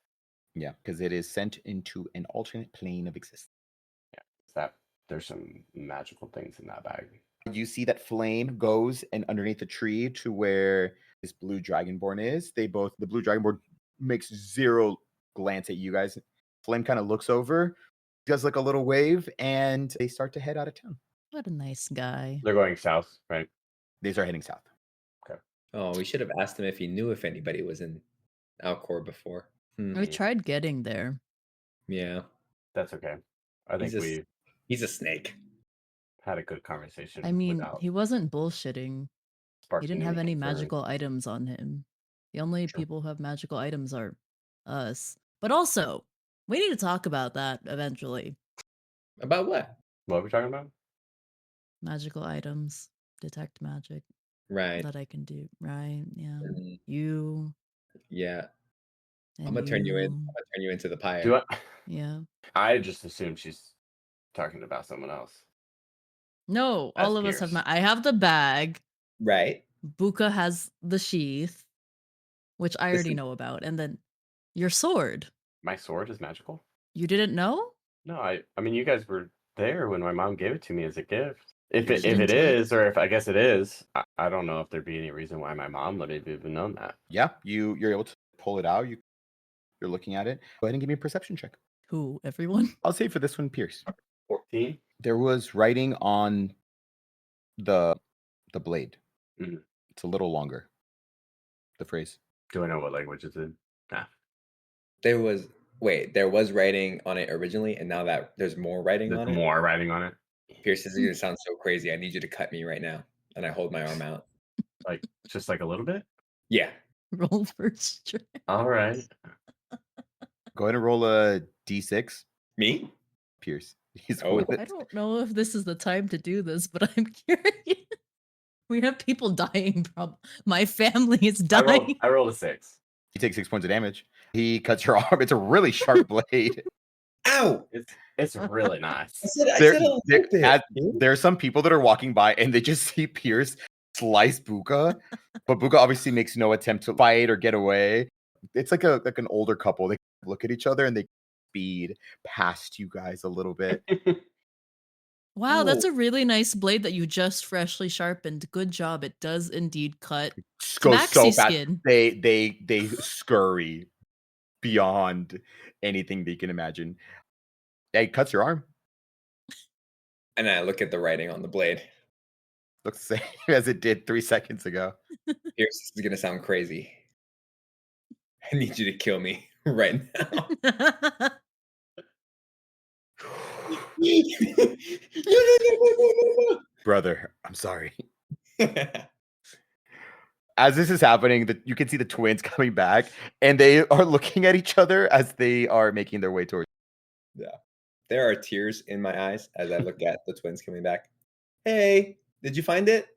Speaker 1: Yeah, because it is sent into an alternate plane of existence.
Speaker 3: Yeah, that there's some magical things in that bag.
Speaker 1: You see that flame goes and underneath the tree to where this blue dragonborn is. The blue dragonborn makes zero glance at you guys. Flame kind of looks over, does like a little wave, and they start to head out of town.
Speaker 2: What a nice guy.
Speaker 3: They're going south, right?
Speaker 1: They start heading south.
Speaker 4: Oh, we should have asked him if he knew if anybody was in Alcor before.
Speaker 2: We tried getting there.
Speaker 4: Yeah.
Speaker 3: That's okay. I think we
Speaker 4: He's a snake.
Speaker 3: had a good conversation.
Speaker 2: I mean,
Speaker 3: without
Speaker 2: he wasn't bullshitting. He
Speaker 3: sparking
Speaker 2: didn't have any
Speaker 3: concern.
Speaker 2: magical items on him. The only
Speaker 3: True.
Speaker 2: people who have magical items are us. But also, we need to talk about that eventually.
Speaker 4: About what?
Speaker 3: What are we talking about?
Speaker 2: Magical items, detect magic
Speaker 4: Right.
Speaker 2: that I can do. Right? Yeah.
Speaker 4: Mhm.
Speaker 2: You.
Speaker 4: Yeah.
Speaker 2: And
Speaker 4: I'm gonna turn you in. I'm gonna turn you into the pyre.
Speaker 3: Do I?
Speaker 2: Yeah.
Speaker 3: I just assumed she's talking about someone else.
Speaker 2: No,
Speaker 3: As
Speaker 2: all of us have
Speaker 3: Pierce.
Speaker 2: I have the bag.
Speaker 4: Right.
Speaker 2: Buka has the sheath, which I already
Speaker 4: Listen.
Speaker 2: know about. And then your sword.
Speaker 3: My sword is magical?
Speaker 2: You didn't know?
Speaker 3: No, I mean you guys were there when my mom gave it to me as a gift. If
Speaker 2: She
Speaker 3: it
Speaker 2: didn't tell you?
Speaker 3: is, or if I guess it is, I don't know if there'd be any reason why my mom would have even known that.
Speaker 1: Yeah, you're able to pull it out. You're looking at it. Go ahead and give me a perception check.
Speaker 2: Who? Everyone?
Speaker 1: I'll say for this one, Pierce.
Speaker 3: 14?
Speaker 1: There was writing on the blade.
Speaker 3: Mhm.
Speaker 1: It's a little longer. The phrase.
Speaker 3: Do I know what language it's in? Nah.
Speaker 4: There was writing on it originally, and now that there's more writing
Speaker 3: There's
Speaker 4: on it.
Speaker 3: more writing on it.
Speaker 4: Pierce, this is gonna sound so crazy. I need you to cut me right now. And I hold my arm out.
Speaker 3: Like just like a little bit?
Speaker 4: Yeah.
Speaker 2: Roll first strike.
Speaker 3: All right.
Speaker 1: Go ahead and roll a d6,
Speaker 4: Me?
Speaker 1: Pierce. He's
Speaker 4: Oh.
Speaker 1: with
Speaker 2: I
Speaker 1: it.
Speaker 2: don't know if this is the time to do this, but I'm curious. We have people dying. My family is dying.
Speaker 3: I rolled a 6.
Speaker 1: He takes 6 points of damage. He cuts your arm. It's a really sharp blade.
Speaker 4: Ow!
Speaker 3: It's really nice.
Speaker 4: I said a little bit.
Speaker 1: There are some people that are walking by and they just see Pierce slice Buka, but Buka obviously makes no attempt to fight or get away. It's like an older couple. They look at each other and they speed past you guys a little bit.
Speaker 2: Wow, that's
Speaker 1: Oh.
Speaker 2: a really nice blade that you just freshly sharpened. Good job. It does indeed cut.
Speaker 1: Goes so
Speaker 2: Maxi
Speaker 1: fast.
Speaker 2: skin.
Speaker 1: They scurry beyond anything that you can imagine. It cuts your arm.
Speaker 4: And I look at the writing on the blade.
Speaker 1: Looks the same as it did 3 seconds ago.
Speaker 4: Here's this is gonna sound crazy. I need you to kill me right now. No.
Speaker 1: Brother, I'm sorry. As this is happening, you can see the twins coming back, and they are looking at each other as they are making their way towards.
Speaker 4: Yeah. There are tears in my eyes as I look at the twins coming back. Hey, did you find it?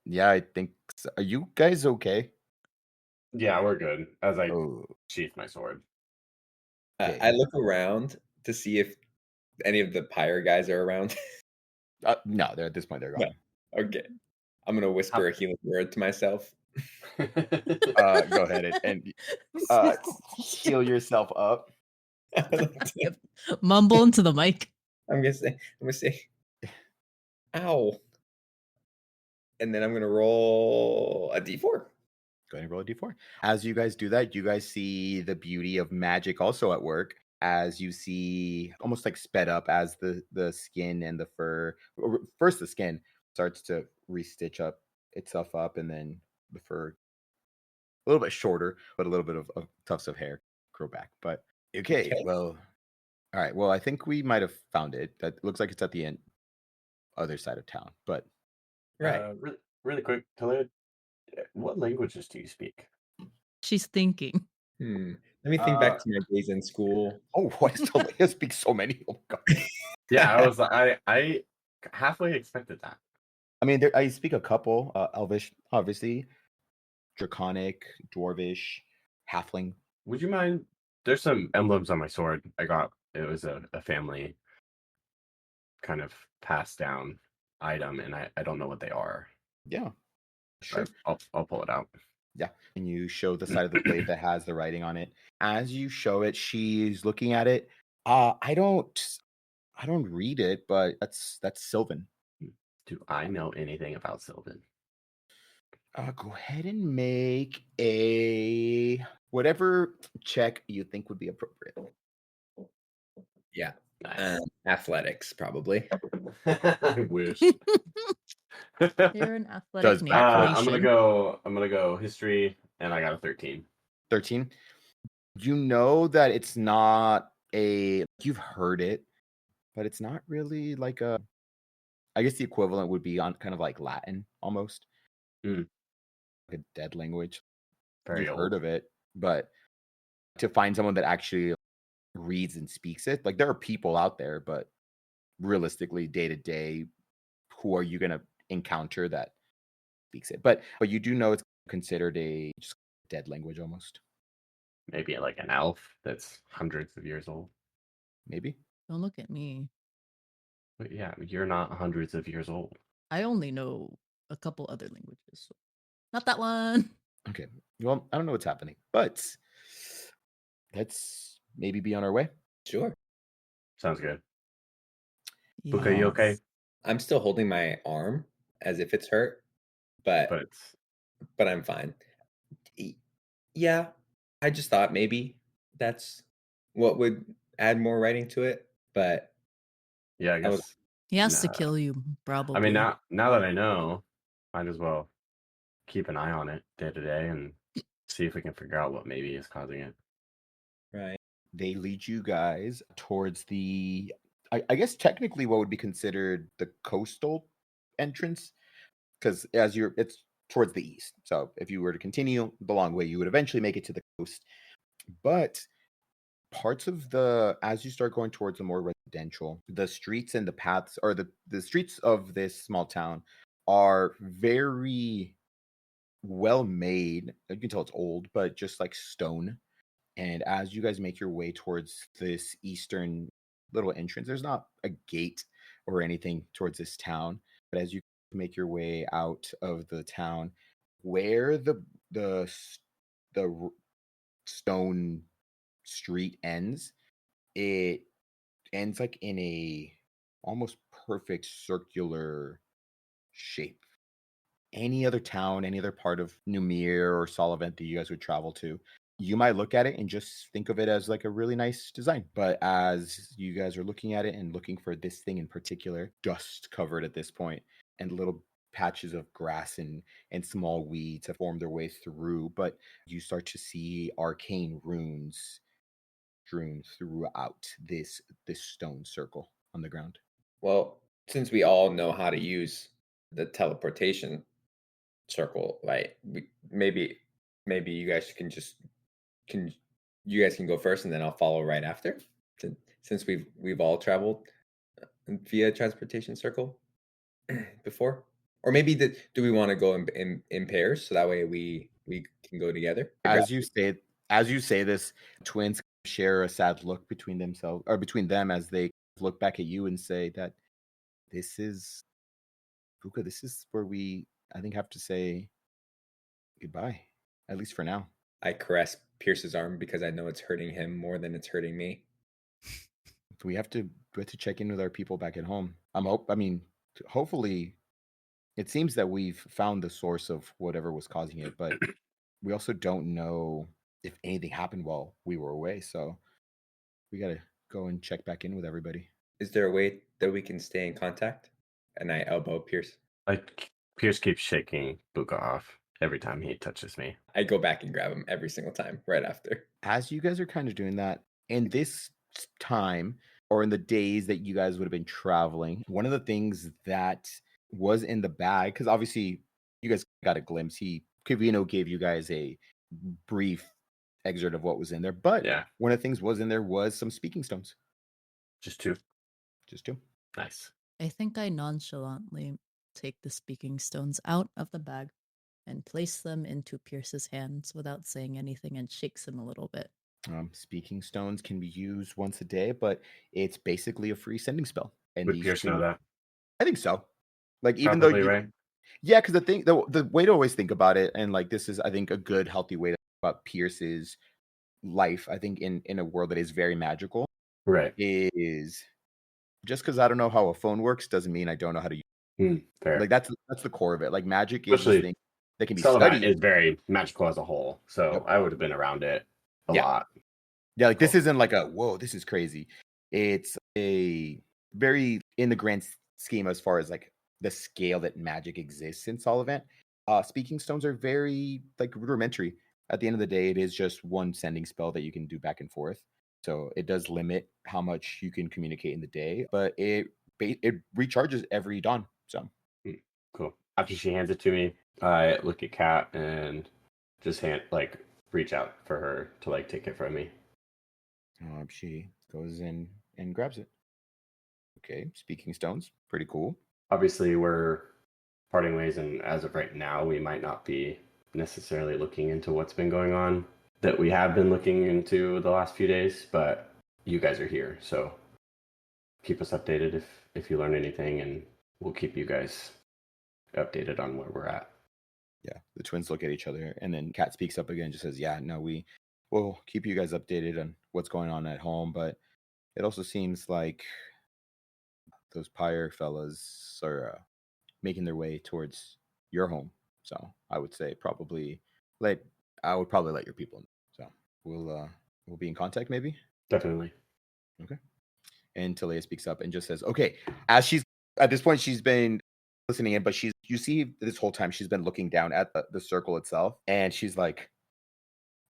Speaker 1: Yeah, I think so. Are you guys okay?
Speaker 3: Yeah, we're good. As I
Speaker 1: Oh,
Speaker 3: sheath my sword.
Speaker 1: okay.
Speaker 4: I look around to see if any of the pyre guys are around.
Speaker 1: No, they're at this point they're
Speaker 4: No.
Speaker 1: gone.
Speaker 4: Okay. I'm gonna whisper a healing word to myself.
Speaker 1: Go ahead and heal yourself up.
Speaker 2: Mumble into the mic.
Speaker 4: I'm gonna say, ow. And then I'm gonna roll a d4.
Speaker 1: Go ahead and roll a d4. As you guys do that, you guys see the beauty of magic also at work. As you see, almost like sped up as the skin and the fur. First, the skin starts to restitch up itself up, and then the fur a little bit shorter, but a little bit of tufts of hair grow back. But okay, well, all right. Well, I think we might have found it. That looks like it's at the other side of town. But
Speaker 4: Right.
Speaker 3: Really quick, Talia, what languages do you speak?
Speaker 2: She's thinking.
Speaker 4: Let me think back to my days in school.
Speaker 1: oh, what is Talia speaks so many? Oh my god.
Speaker 3: Yeah, I halfway expected that.
Speaker 1: I mean, I speak a couple. Elvish, obviously, Draconic, Dwarvish, Halfling.
Speaker 3: Would you mind? There's some emblems on my sword. It was a family kind of passed down item, and I don't know what they are.
Speaker 1: Yeah, sure.
Speaker 3: I'll pull it out.
Speaker 1: Yeah, and you show the side of the blade that has the writing on it. As you show it, she's looking at it. I don't read it, but that's Sylvan.
Speaker 3: Do I know anything about Sylvan?
Speaker 1: Go ahead and make a whatever check you think would be appropriate.
Speaker 4: Yeah.
Speaker 3: Nice.
Speaker 4: Athletics, probably.
Speaker 3: I wish.
Speaker 2: You're an athletic nation.
Speaker 3: I'm gonna go history, and I got a 13.
Speaker 1: 13. You know that it's not you've heard it, but it's not really like I guess the equivalent would be on kind of like Latin almost.
Speaker 3: Like
Speaker 1: a dead language.
Speaker 3: Very
Speaker 1: You've
Speaker 3: old.
Speaker 1: heard of it, but to find someone that actually reads and speaks it, like there are people out there, but realistically, day to day, who are you going to encounter that speaks it? But you do know it's considered a just dead language almost.
Speaker 3: Maybe like an elf that's hundreds of years old.
Speaker 1: Maybe.
Speaker 2: Don't look at me.
Speaker 3: But yeah, you're not hundreds of years old.
Speaker 2: I only know a couple other languages. So not that one.
Speaker 1: Okay. Well, I don't know what's happening, but let's maybe be on our way.
Speaker 4: Sure.
Speaker 3: Sounds good.
Speaker 2: Yes.
Speaker 3: Buka, you okay?
Speaker 4: I'm still holding my arm as if it's hurt, but I'm fine. Yeah, I just thought maybe that's what would add more writing to it, but
Speaker 3: yeah, I guess
Speaker 2: he has to kill you, probably.
Speaker 3: I mean, now that I know, might as well keep an eye on it day to day and see if we can figure out what maybe is causing it.
Speaker 4: Right.
Speaker 1: They lead you guys towards the, I guess technically what would be considered the coastal entrance, because it's towards the east. So if you were to continue the long way, you would eventually make it to the coast. But parts of as you start going towards the more residential, the streets and the paths, or the streets of this small town are very well made. You can tell it's old, but just like stone. And as you guys make your way towards this eastern little entrance, there's not a gate or anything towards this town, but as you make your way out of the town, where the stone street ends, it ends like in a almost perfect circular shape. Any other town, any other part of Numire or Solvent that you guys would travel to, you might look at it and just think of it as like a really nice design. But as you guys are looking at it and looking for this thing in particular, dust covered at this point, and little patches of grass and small weeds have formed their way through, but you start to see arcane runes strewn throughout this stone circle on the ground.
Speaker 4: Well, since we all know how to use the teleportation circle, right? Maybe you guys can you guys can go first, and then I'll follow right after. Since we've all traveled via transportation circle before, or maybe do we want to go in pairs so that way we can go together?
Speaker 1: As you say this, twins share a sad look between themselves or between them as they look back at you and say that this is Puka, this is where we I think have to say goodbye, at least for now.
Speaker 4: I caress Pierce's arm because I know it's hurting him more than it's hurting me.
Speaker 1: We have to check in with our people back at home. Hopefully it seems that we've found the source of whatever was causing it, but we also don't know if anything happened while we were away, so we got to go and check back in with everybody.
Speaker 4: Is there a way that we can stay in contact? And I elbow Pierce.
Speaker 3: Like Pierce keeps shaking Buka off every time he touches me.
Speaker 4: I go back and grab him every single time right after.
Speaker 1: As you guys are kind of doing that, in this time or in the days that you guys would have been traveling, one of the things that was in the bag, because obviously you guys got a glimpse. Kivino gave you guys a brief excerpt of what was in there, but
Speaker 3: Yeah.
Speaker 1: one of the things was in there was some speaking stones.
Speaker 3: Just two.
Speaker 1: Just two.
Speaker 3: Nice.
Speaker 2: I think I nonchalantly take the speaking stones out of the bag and place them into Pierce's hands without saying anything and shakes him a little bit.
Speaker 1: Speaking stones can be used once a day, but it's basically a free sending spell. And
Speaker 3: Would Pierce know that?
Speaker 1: I think so. Like even
Speaker 3: Probably,
Speaker 1: though
Speaker 3: right?
Speaker 1: yeah, because the way to always think about it, and like this is I think a good healthy way to think about Pierce's life. I think in a world that is very magical,
Speaker 3: Right.
Speaker 1: is just because I don't know how a phone works doesn't mean I don't know how to use
Speaker 3: Fair.
Speaker 1: it. Like that's the core of it. Like magic is this thing that can be
Speaker 3: Sullivan
Speaker 1: studied.
Speaker 3: is very magical as a whole, so
Speaker 1: Yep.
Speaker 3: I would have been around it a
Speaker 1: Yeah.
Speaker 3: lot.
Speaker 1: Yeah, like this isn't like a whoa, this is crazy. It's a very in the grand scheme as far as like the scale that magic exists in Solvent. Speaking stones are very like rudimentary. At the end of the day, it is just one sending spell that you can do back and forth. So it does limit how much you can communicate in the day, but it recharges every dawn. So
Speaker 3: Cool. After she hands it to me, I look at Kat and just reach out for her to like take it from me.
Speaker 1: she goes in and grabs it. Okay, speaking stones, pretty cool.
Speaker 3: Obviously, we're parting ways, and as of right now, we might not be necessarily looking into what's been going on that we have been looking into the last few days, but you guys are here, so keep us updated if you learn anything, and we'll keep you guys updated on where we're at.
Speaker 1: Yeah, the twins look at each other, and then Kat speaks up again and just says, yeah, no, we'll keep you guys updated on what's going on at home, but it also seems like those Pyre fellas are making their way towards your home. So I would say I would probably let your people know. So we'll be in contact maybe.
Speaker 3: Definitely.
Speaker 1: Okay. And Talia speaks up and just says, okay, as she's at this point, she's been listening in, but you see this whole time she's been looking down at the circle itself, and she's like,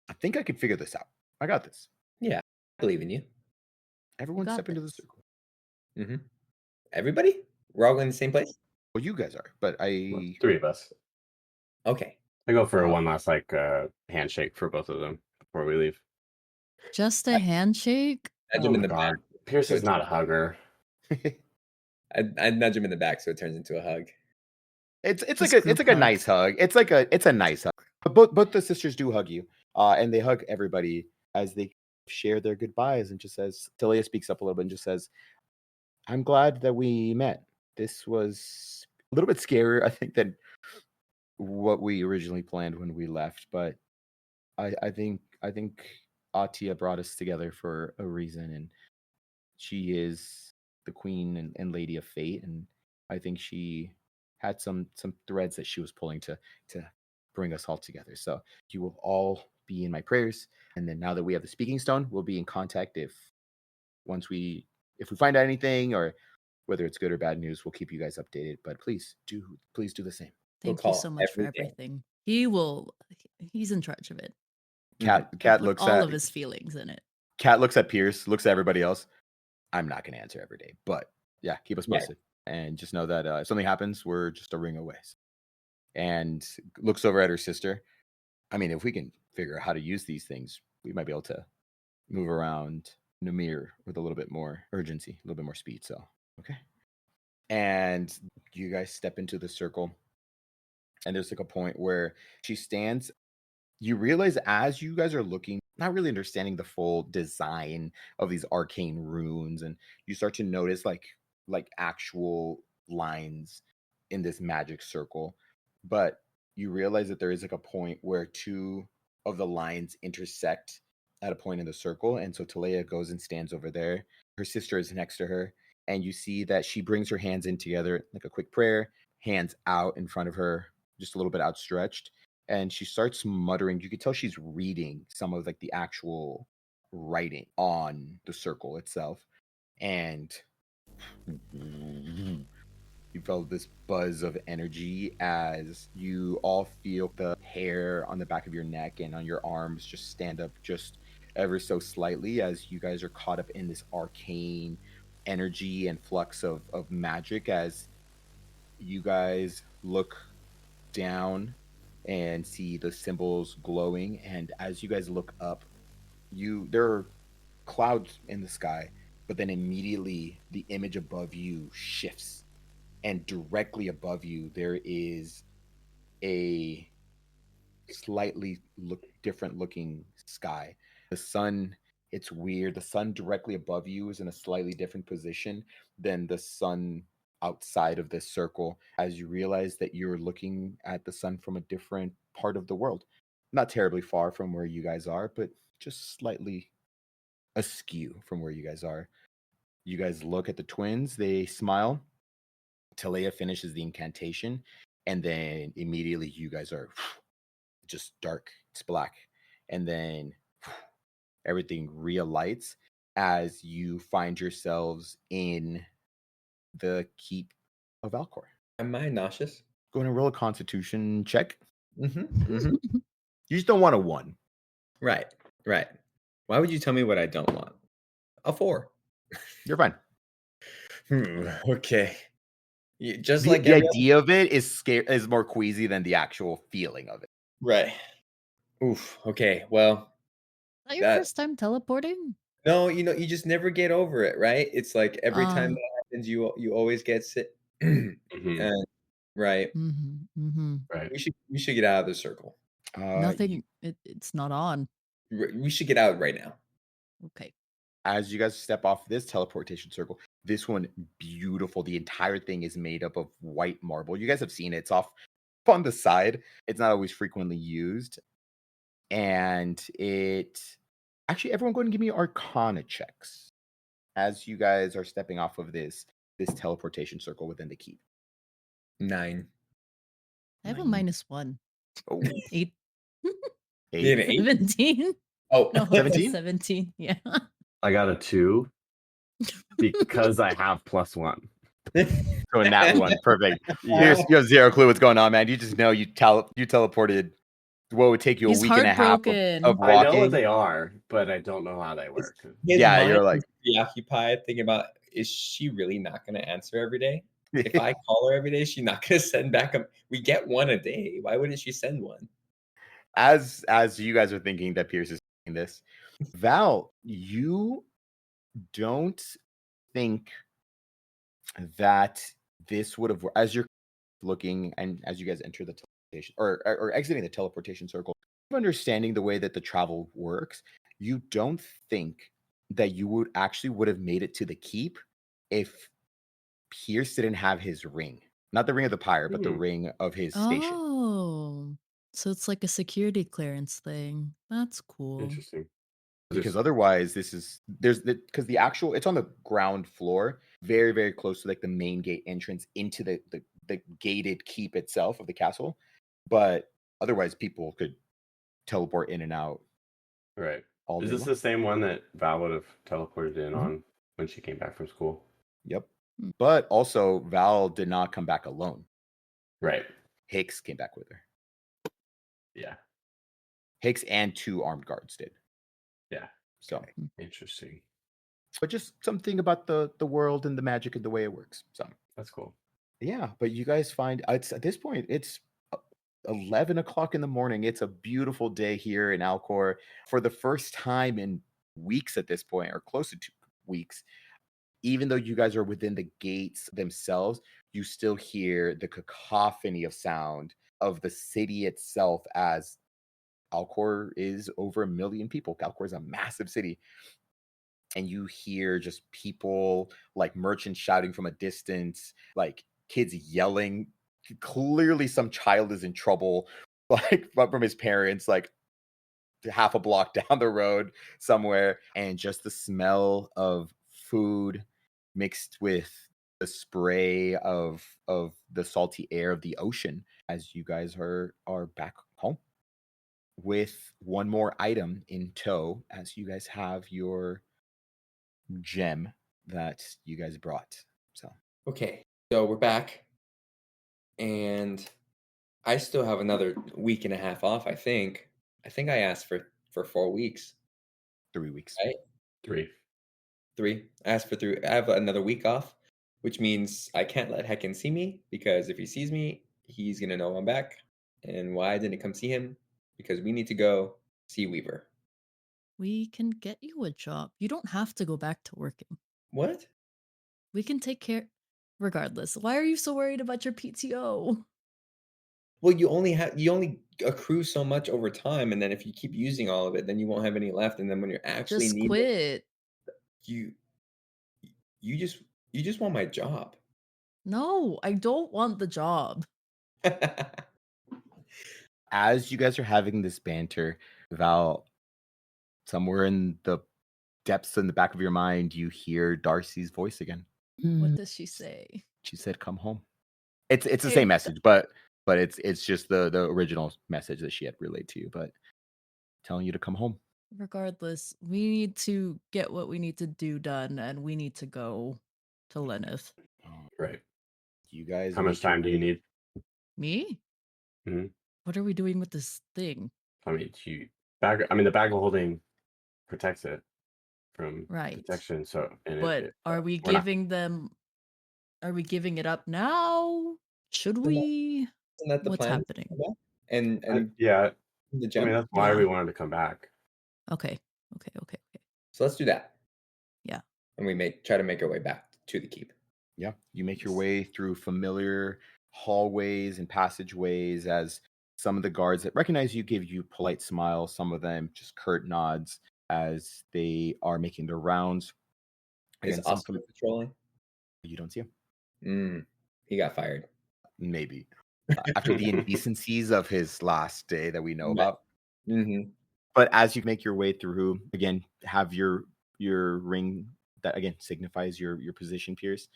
Speaker 1: I think I can figure this out. I got this.
Speaker 4: Yeah, I believe in you.
Speaker 1: Everyone
Speaker 2: got
Speaker 1: step into the
Speaker 2: this.
Speaker 1: circle.
Speaker 4: Mm-hmm. Everybody? We're all going to the same place?
Speaker 1: Well, you guys are, but
Speaker 3: Three of us.
Speaker 4: Okay.
Speaker 3: I go for one last handshake for both of them before we leave.
Speaker 2: Just a handshake?
Speaker 4: Nudge him in the
Speaker 3: God.
Speaker 4: back.
Speaker 3: Pierce is not a hugger.
Speaker 4: I nudge him in the back so it turns into a hug.
Speaker 1: It's
Speaker 2: Just
Speaker 1: like a
Speaker 2: group
Speaker 1: nice hug. It's a nice hug. But both the sisters do hug you, and they hug everybody as they share their goodbyes. And just says, Talia speaks up a little bit and just says, "I'm glad that we met. This was a little bit scarier, I think, than what we originally planned when we left. But I think Atia brought us together for a reason, and she is the queen and lady of fate, and I think she had some threads that she was pulling to bring us all together. So you will all be in my prayers, and then now that we have the speaking stone, we'll be in contact if we find out anything, or whether it's good or bad news, we'll keep you guys updated. But please do the same.
Speaker 4: We'll
Speaker 2: Thank you so
Speaker 4: call
Speaker 2: much for
Speaker 4: every day.
Speaker 2: everything. He's in charge of it.
Speaker 1: Cat
Speaker 2: He'll put
Speaker 1: looks
Speaker 2: all
Speaker 1: at
Speaker 2: of his feelings in it.
Speaker 1: Cat looks at Pierce, looks at everybody else. I'm not going to answer every day, but yeah, keep us
Speaker 4: Yeah.
Speaker 1: posted, and just know that if something happens, we're just a ring away. And looks over at her sister. I mean, if we can figure out how to use these things, we might be able to move around Numire with a little bit more urgency, a little bit more speed. So, okay. And you guys step into the circle, and there's like a point where she stands. You realize as you guys are looking, not really understanding the full design of these arcane runes, and you start to notice like actual lines in this magic circle. But you realize that there is like a point where two of the lines intersect at a point in the circle, and so Talea goes and stands over there. Her sister is next to her, and you see that she brings her hands in together like a quick prayer, hands out in front of her, just a little bit outstretched, and she starts muttering. You can tell she's reading some of like the actual writing on the circle itself, and you felt this buzz of energy as you all feel the hair on the back of your neck and on your arms just stand up just ever so slightly, as you guys are caught up in this arcane energy and flux of magic, as you guys look down and see the symbols glowing. And as you guys look up, there are clouds in the sky, but then immediately the image above you shifts, and directly above you there is a slightly different looking sky. The sun, it's weird. The sun directly above you is in a slightly different position than the sun outside of this circle, as you realize that you're looking at the sun from a different part of the world. Not terribly far from where you guys are, but just slightly askew from where you guys are. You guys look at the twins, they smile. Talea finishes the incantation, and then immediately you guys are just dark. It's black. And then everything relights as you find yourselves in the keep of Alcor.
Speaker 4: Am I nauseous?
Speaker 1: Go ahead and roll a constitution check.
Speaker 4: Mm-hmm.
Speaker 1: You just don't want a 1.
Speaker 4: Right. Why would you tell me what I don't want? A 4.
Speaker 1: You're fine.
Speaker 4: Okay. Just
Speaker 1: The
Speaker 4: like every
Speaker 1: idea of it is more queasy than the actual feeling of it.
Speaker 4: Right. Oof. Okay. Well,
Speaker 2: Is that your first time teleporting?
Speaker 4: no, you just never get over it, right? It's like every time
Speaker 2: Ah.
Speaker 4: that happens, you always get sick.
Speaker 3: Mhm.
Speaker 4: And right.
Speaker 3: Right.
Speaker 4: We should get out of the circle.
Speaker 2: Nothing. It's not on.
Speaker 4: We should get out right now.
Speaker 2: Okay.
Speaker 1: As you guys step off this teleportation circle, this one beautiful. The entire thing is made up of white marble. You guys have seen it. It's off on the side. It's not always frequently used. And actually, everyone go ahead and give me Arcana checks as you guys are stepping off of this teleportation circle within the keep.
Speaker 4: 9.
Speaker 2: I have a
Speaker 1: 9.
Speaker 2: -1.
Speaker 1: Oh,
Speaker 2: 8.
Speaker 1: 8.
Speaker 4: You had an 8?
Speaker 2: 17.
Speaker 4: Oh,
Speaker 2: No,
Speaker 1: 17?
Speaker 2: 17. Yeah.
Speaker 3: I got a 2 because I have +1.
Speaker 1: So in that one, perfect.
Speaker 3: Yeah.
Speaker 1: You have zero clue what's going on, man. You just know you teleported. What would take you a
Speaker 2: He's
Speaker 1: week and a half
Speaker 2: heartbroken.
Speaker 1: of
Speaker 3: I know
Speaker 1: walking?
Speaker 3: what they are, but I don't know how they work.
Speaker 4: His
Speaker 1: Yeah,
Speaker 4: mind
Speaker 1: you're like-
Speaker 4: is preoccupied thinking about, is she really not going to answer every day? If I call her every day, she's not going to send back we get one a day. Why wouldn't she send one?
Speaker 1: As you guys are thinking that Pierce is saying this, Val, you don't think that this would have, as you're looking and as you guys enter the teleportation or exiting the teleportation circle, understanding the way that the travel works, you don't think that you would have made it to the keep if Pierce didn't have his ring. Not the ring of the pirate, but the ring of his station.
Speaker 2: Oh. So it's like a security clearance thing. That's cool.
Speaker 3: Interesting.
Speaker 1: Because otherwise because the actual it's on the ground floor, very, very close to like the main gate entrance into the gated keep itself of the castle. But otherwise people could teleport in and out
Speaker 3: Right.
Speaker 1: all
Speaker 3: Is
Speaker 1: day
Speaker 3: this
Speaker 1: long.
Speaker 3: the same one that Val would have teleported in
Speaker 1: Mhm.
Speaker 3: on when she came back from school?
Speaker 1: Yep.
Speaker 2: Hmm.
Speaker 1: But also Val did not come back alone.
Speaker 3: Right.
Speaker 1: Hicks came back with her.
Speaker 3: Yeah.
Speaker 1: Hicks and 2 armed guards did.
Speaker 3: Yeah.
Speaker 1: So,
Speaker 3: Interesting.
Speaker 1: but just something about the world and the magic and the way it works. So,
Speaker 3: That's cool.
Speaker 1: yeah, but you guys find it's at this point it's 11 o'clock in the morning. It's a beautiful day here in Alcor for the first time in weeks at this point, or close to 2 weeks. Even though you guys are within the gates themselves, you still hear the cacophony of sound of the city itself, as Alcor is over 1 million people. Alcor is a massive city. And you hear just people like merchants shouting from a distance, like kids yelling. Clearly, some child is in trouble, like from his parents, like half a block down the road somewhere. And just the smell of food mixed with the spray of the salty air of the ocean as you guys are back home with one more item in tow, as you guys have your gem that you guys brought. So
Speaker 4: Okay, so we're back, and I still have another week and a half off. I think. I think I asked for 4 weeks,
Speaker 1: 3 weeks.
Speaker 4: right?
Speaker 3: 3.
Speaker 4: 3. I asked for 3. I have another week off, which means I can't let Heckin see me, because if he sees me, he's gonna know I'm back. And why I didn't come see him? Because we need to go see Weaver.
Speaker 2: We can get you a job. You don't have to go back to working.
Speaker 4: What?
Speaker 2: We can take care. Regardless, why are you so worried about your PTO?
Speaker 4: Well, you only accrue so much over time, and then if you keep using all of it, then you won't have any left. And then when you're actually
Speaker 2: Just
Speaker 4: needed,
Speaker 2: quit.
Speaker 4: you you just want my job.
Speaker 2: No, I don't want the job.
Speaker 1: As you guys are having this banter, Val, somewhere in the depths in the back of your mind, you hear Darcy's voice again.
Speaker 2: What does she say?
Speaker 1: She said, "Come home." It's the
Speaker 2: Hey,
Speaker 1: same message, but it's just the original message that she had relayed to you, but telling you to come home.
Speaker 2: Regardless, we need to get what we need to do done, and we need to go to Lenneth.
Speaker 3: Right.
Speaker 1: You guys
Speaker 3: How much
Speaker 1: make your
Speaker 3: time do you
Speaker 1: way-
Speaker 3: need?
Speaker 2: Me?
Speaker 3: Mhm.
Speaker 2: What are we doing with this thing?
Speaker 3: I mean, the bag of holding protects it from
Speaker 2: Right.
Speaker 3: detection. So, and
Speaker 2: But are we
Speaker 3: we're not.
Speaker 2: giving them? Are we giving it up now? Should we?
Speaker 4: Isn't that the
Speaker 2: What's
Speaker 4: plan?
Speaker 2: happening?
Speaker 4: And
Speaker 3: Yeah,
Speaker 4: the
Speaker 3: I
Speaker 4: gem.
Speaker 3: mean that's why
Speaker 2: Yeah.
Speaker 3: we wanted to come back.
Speaker 2: Okay.
Speaker 4: So let's do that.
Speaker 2: Yeah.
Speaker 4: And we try to make our way back to the keep.
Speaker 1: Yeah, you make your way through familiar hallways and passageways as some of the guards that recognize you give you polite smiles, some of them just curt nods as they are making their rounds.
Speaker 4: Is
Speaker 1: Again, some
Speaker 4: Oscar patrolling?
Speaker 1: you don't see him.
Speaker 4: He got fired.
Speaker 1: Maybe after the indecencies of his last day that we know about.
Speaker 4: Mm-hmm.
Speaker 1: But as you make your way through, again, have your ring that again signifies your position, Pierce.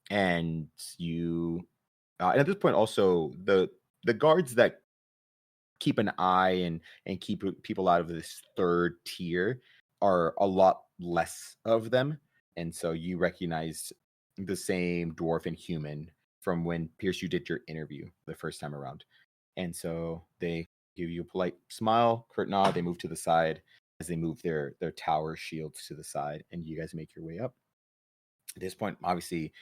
Speaker 1: And you and at this point also the guards that keep an eye and keep people out of this third tier are a lot less of them. And so you recognize the same dwarf and human from when Pierce you did your interview the first time around. And so they give you a polite smile, curt nod, they move to the side as they move their tower shields to the side, and you guys make your way up. At this point, obviously,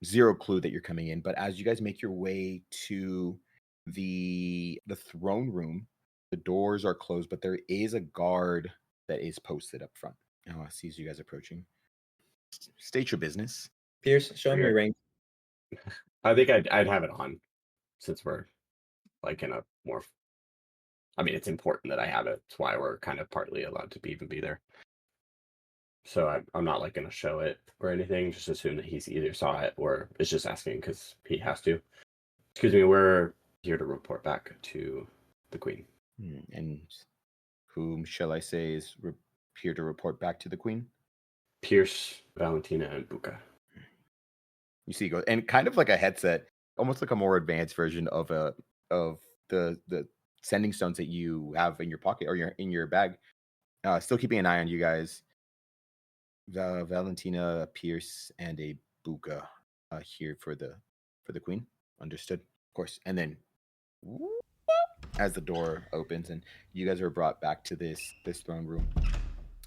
Speaker 1: zero clue that you're coming in, but as you guys make your way to the throne room, the doors are closed, but there is a guard that is posted up front. Oh, I see you guys approaching. State your business.
Speaker 4: Pierce, show him your ring.
Speaker 3: I think I'd have it on since we're like in a more. I mean, it's important that I have it. It's why we're kind of partly allowed to even be there. So I'm not like going to show it or anything. Just assume that he's either saw it or is just asking because he has to. Excuse me, we're here to report back to the queen.
Speaker 1: And whom shall I say is here to report back to the queen?
Speaker 3: Pierce, Valentina, and Buka.
Speaker 1: You see, go and kind of like a headset, almost like a more advanced version of the sending stones that you have in your pocket or in your bag. Still keeping an eye on you guys. Valentina, Pierce, and a Buka here for the queen. Understood, of course. And then, as the door opens and you guys are brought back to this throne room.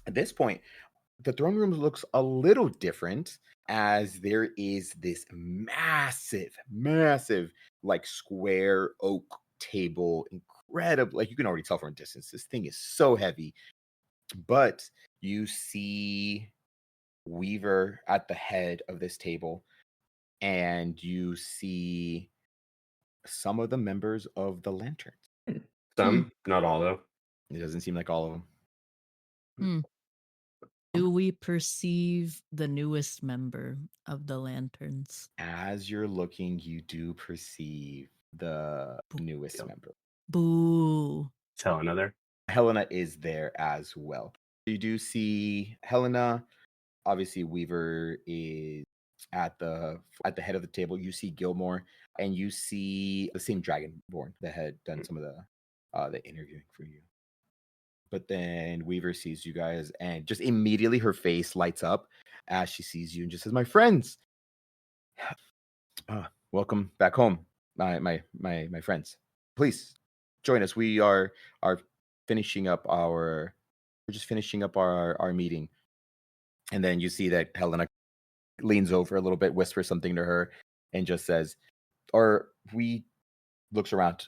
Speaker 1: At this point, the throne room looks a little different as there is this massive, like square oak table, incredible. Like you can already tell from a distance, this thing is so heavy. But you see Weaver at the head of this table, and you see some of the members of the Lanterns.
Speaker 3: Some, not all though.
Speaker 1: It doesn't seem like all of them.
Speaker 2: Do we perceive the newest member of the Lanterns?
Speaker 1: As you're looking, you do perceive the newest member.
Speaker 2: Boo.
Speaker 3: Tell another.
Speaker 1: Helena is there as well. You do see Helena. Obviously, Weaver is at the head of the table. You see Gilmore, and you see the same Dragonborn that had done some of the interviewing for you. But then Weaver sees you guys, and just immediately her face lights up as she sees you, and just says, "My friends, welcome back home, my friends. Please join us. We are finishing up our meeting." And then you see that Helena leans over a little bit, whispers something to her, and just says, looks around.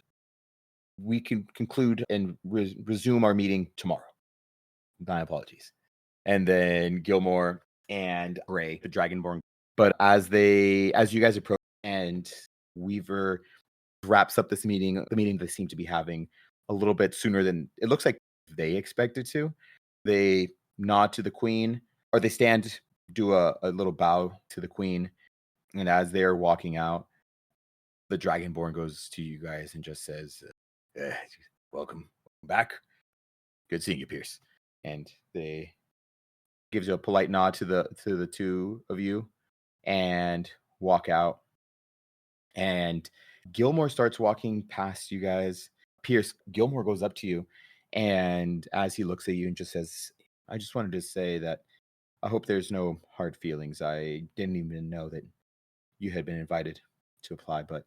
Speaker 1: We can conclude and resume our meeting tomorrow. My apologies. And then Gilmore and Gray, the Dragonborn. But as you guys approach and Weaver wraps up this meeting, the meeting they seem to be having a little bit sooner than it looks like they expected to. They nod to the queen, or they stand, do a little bow to the queen. And as they are walking out, the Dragonborn goes to you guys and just says, welcome back. Good seeing you, Pierce. And they gives you a polite nod to the two of you and walk out. And Gilmore starts walking past you guys. Pierce, Gilmore goes up to you, and as he looks at you and just says, I just wanted to say that I hope there's no hard feelings. I didn't even know that you had been invited to apply, but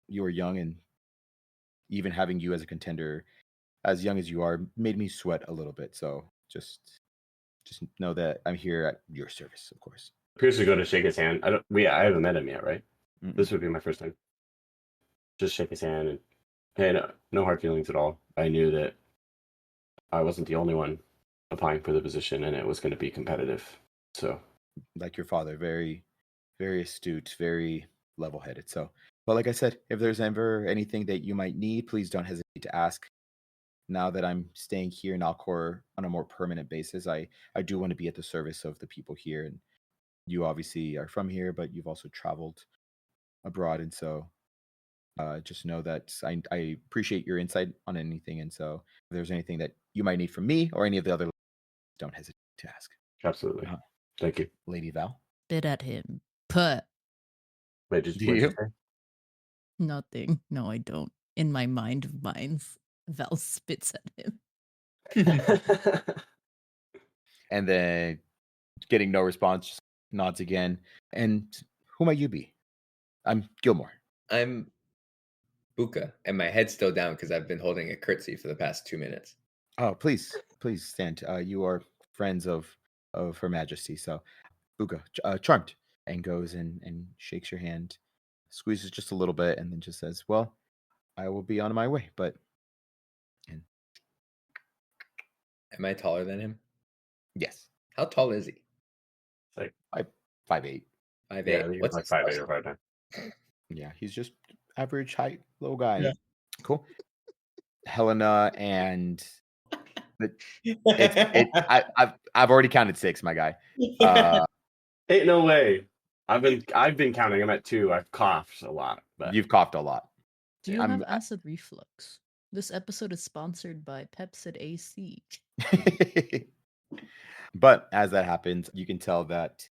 Speaker 1: you were young, and even having you as a contender, as young as you are, made me sweat a little bit. So just know that I'm here at your service, of course.
Speaker 3: Pierce would go to shake his hand. I haven't met him yet, right?
Speaker 1: Mm-mm.
Speaker 3: This would be my first time. Just shake his hand and, hey, no hard feelings at all. I knew that I wasn't the only one applying for the position, and it was going to be competitive. So,
Speaker 1: like your father, very, very astute, very level-headed. So, but like I said, if there's ever anything that you might need, please don't hesitate to ask. Now that I'm staying here in Alcor on a more permanent basis, I do want to be at the service of the people here. And you obviously are from here, but you've also traveled abroad, and so just know that I appreciate your insight on anything. And so if there's anything that you might need from me or any of the other, don't hesitate to ask.
Speaker 3: Absolutely. Thank you.
Speaker 1: Lady Val?
Speaker 2: Spit at him. Put.
Speaker 3: Wait,
Speaker 1: Do
Speaker 3: what'd
Speaker 1: you?
Speaker 3: say?
Speaker 2: Nothing. No, I don't. In my mind of minds, Val spits at him.
Speaker 1: And then getting no response, just nods again. And who might you be? I'm Gilmore.
Speaker 4: I'm Buka, and my head's still down because I've been holding a curtsy for the past 2 minutes.
Speaker 1: Oh, please stand. You are friends of Her Majesty. So, Buka, charmed, and goes and shakes your hand, squeezes just a little bit, and then just says, "Well, I will be on my way." But,
Speaker 4: Am I taller than him?
Speaker 1: yes,
Speaker 4: How tall is he?
Speaker 3: It's like
Speaker 1: 5'8".
Speaker 4: 5'8".
Speaker 3: yeah, I think
Speaker 4: What's
Speaker 3: it's
Speaker 4: his
Speaker 3: like 5'8"
Speaker 4: special?
Speaker 3: or 5'9".
Speaker 1: Yeah, he's just average height, little guy.
Speaker 4: Yeah.
Speaker 1: Cool. Helena and I've already counted 6, my guy.
Speaker 3: Ain't no way. I've been counting. I'm at 2. I've coughed a lot. But
Speaker 1: You've coughed a lot.
Speaker 2: Do you have acid reflux? This episode is sponsored by Pepsid AC.
Speaker 1: But as that happens, you can tell that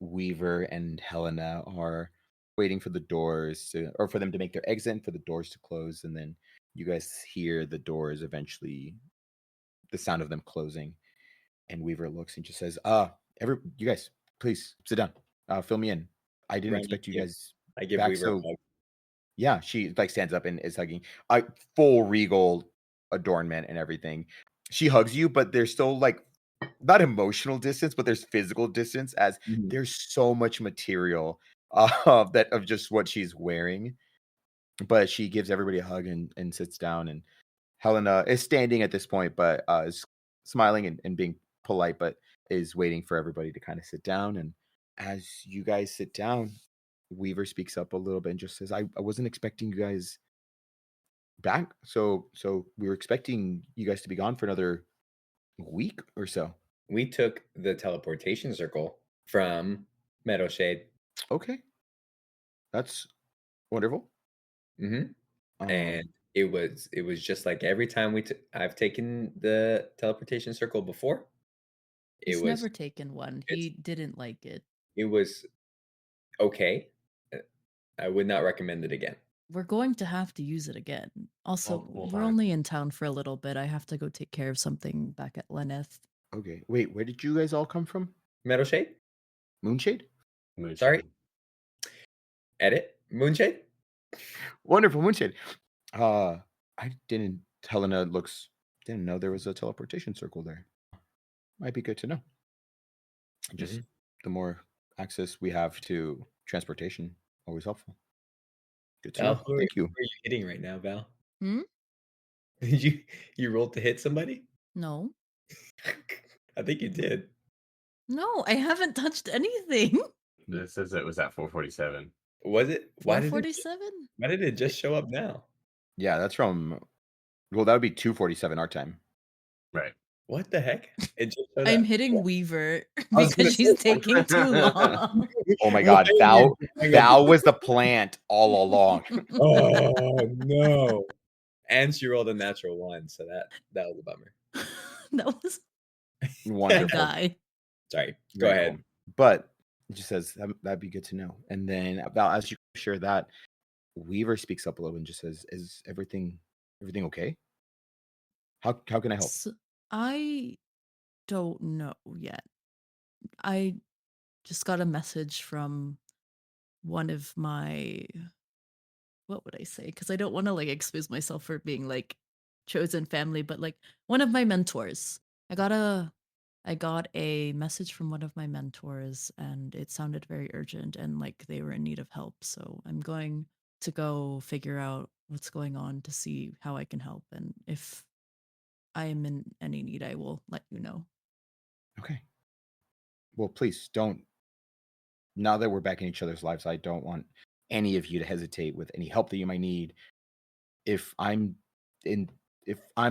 Speaker 1: Weaver and Helena are waiting for the doors to, or for them to make their exit and for the doors to close. And then you guys hear the doors eventually, the sound of them closing. And Weaver looks and just says, you guys, please sit down. Fill me in. I didn't
Speaker 4: Ryan,
Speaker 1: expect you
Speaker 4: give-
Speaker 1: guys
Speaker 4: I give
Speaker 1: back.
Speaker 4: Weaver a
Speaker 1: So
Speaker 4: hug.
Speaker 1: yeah, she like stands up and is hugging. Full regal adornment and everything. She hugs you, but there's still like not emotional distance, but there's physical distance as
Speaker 4: Mhm.
Speaker 1: there's so much material that of just what she's wearing. But she gives everybody a hug and sits down. And Helena is standing at this point, but is smiling and being polite, but is waiting for everybody to kind of sit down. And as you guys sit down, Weaver speaks up a little bit and just says, I wasn't expecting you guys back. So we were expecting you guys to be gone for another week or so.
Speaker 4: We took the teleportation circle from Meadowshade.
Speaker 1: Okay. That's wonderful.
Speaker 4: hmm
Speaker 1: Um,
Speaker 4: And it was just like every time I've taken the teleportation circle before. It
Speaker 2: He's
Speaker 4: was
Speaker 2: never taken one.
Speaker 4: it's-
Speaker 2: He didn't like it.
Speaker 4: it was okay. I would not recommend it again.
Speaker 2: We're going to have to use it again. Also,
Speaker 3: Multiple
Speaker 2: we're
Speaker 3: times.
Speaker 2: only in town for a little bit. I have to go take care of something back at Lenneth.
Speaker 1: okay. Wait, where did you guys all come from?
Speaker 4: Meadowshade?
Speaker 1: Moonshade?
Speaker 3: Moonshade.
Speaker 4: Sorry. Edit? Moonshade?
Speaker 1: Wonderful, Moonshade. I didn't Helena didn't know there was a teleportation circle there. Might be good to know. Just the more access we have to transportation, always helpful. Good to
Speaker 4: Val,
Speaker 1: know.
Speaker 4: who
Speaker 1: Thank you.
Speaker 4: are you hitting right now, Val?
Speaker 2: Hmm?
Speaker 4: Did you rolled to hit somebody?
Speaker 2: No.
Speaker 4: I think you did.
Speaker 2: No, I haven't touched anything.
Speaker 3: It says it was at 447.
Speaker 4: Was it? Why did
Speaker 2: 447?
Speaker 4: it just show up now?
Speaker 1: Yeah, that's from that would be 2:47 our time.
Speaker 3: Right.
Speaker 4: What the heck? It just showed
Speaker 2: I'm
Speaker 4: up.
Speaker 2: hitting Weaver
Speaker 4: I was gonna
Speaker 2: because she's
Speaker 4: say-
Speaker 2: taking too long.
Speaker 1: Oh my god,
Speaker 4: Why
Speaker 1: Val was the plant all along.
Speaker 4: Oh no! And she rolled a natural one, so that was a bummer.
Speaker 2: That was my
Speaker 1: Wonderful.
Speaker 2: guy.
Speaker 4: Sorry. Go
Speaker 1: Very
Speaker 4: ahead.
Speaker 1: cool. But it just says that'd be good to know. And then Val, as you share that, Weaver speaks up a little and just says, "Is everything okay? How can I help?"
Speaker 2: I don't know yet. I just got a message from one of my, what would I say? Because I don't want to like expose myself for being like chosen family, but like one of my mentors. I got a message from one of my mentors and it sounded very urgent and like they were in need of help. So I'm going to go figure out what's going on to see how I can help. And if I am in any need, I will let you know.
Speaker 1: Okay. Well, please don't. Now that we're back in each other's lives, I don't want any of you to hesitate with any help that you might need. If I'm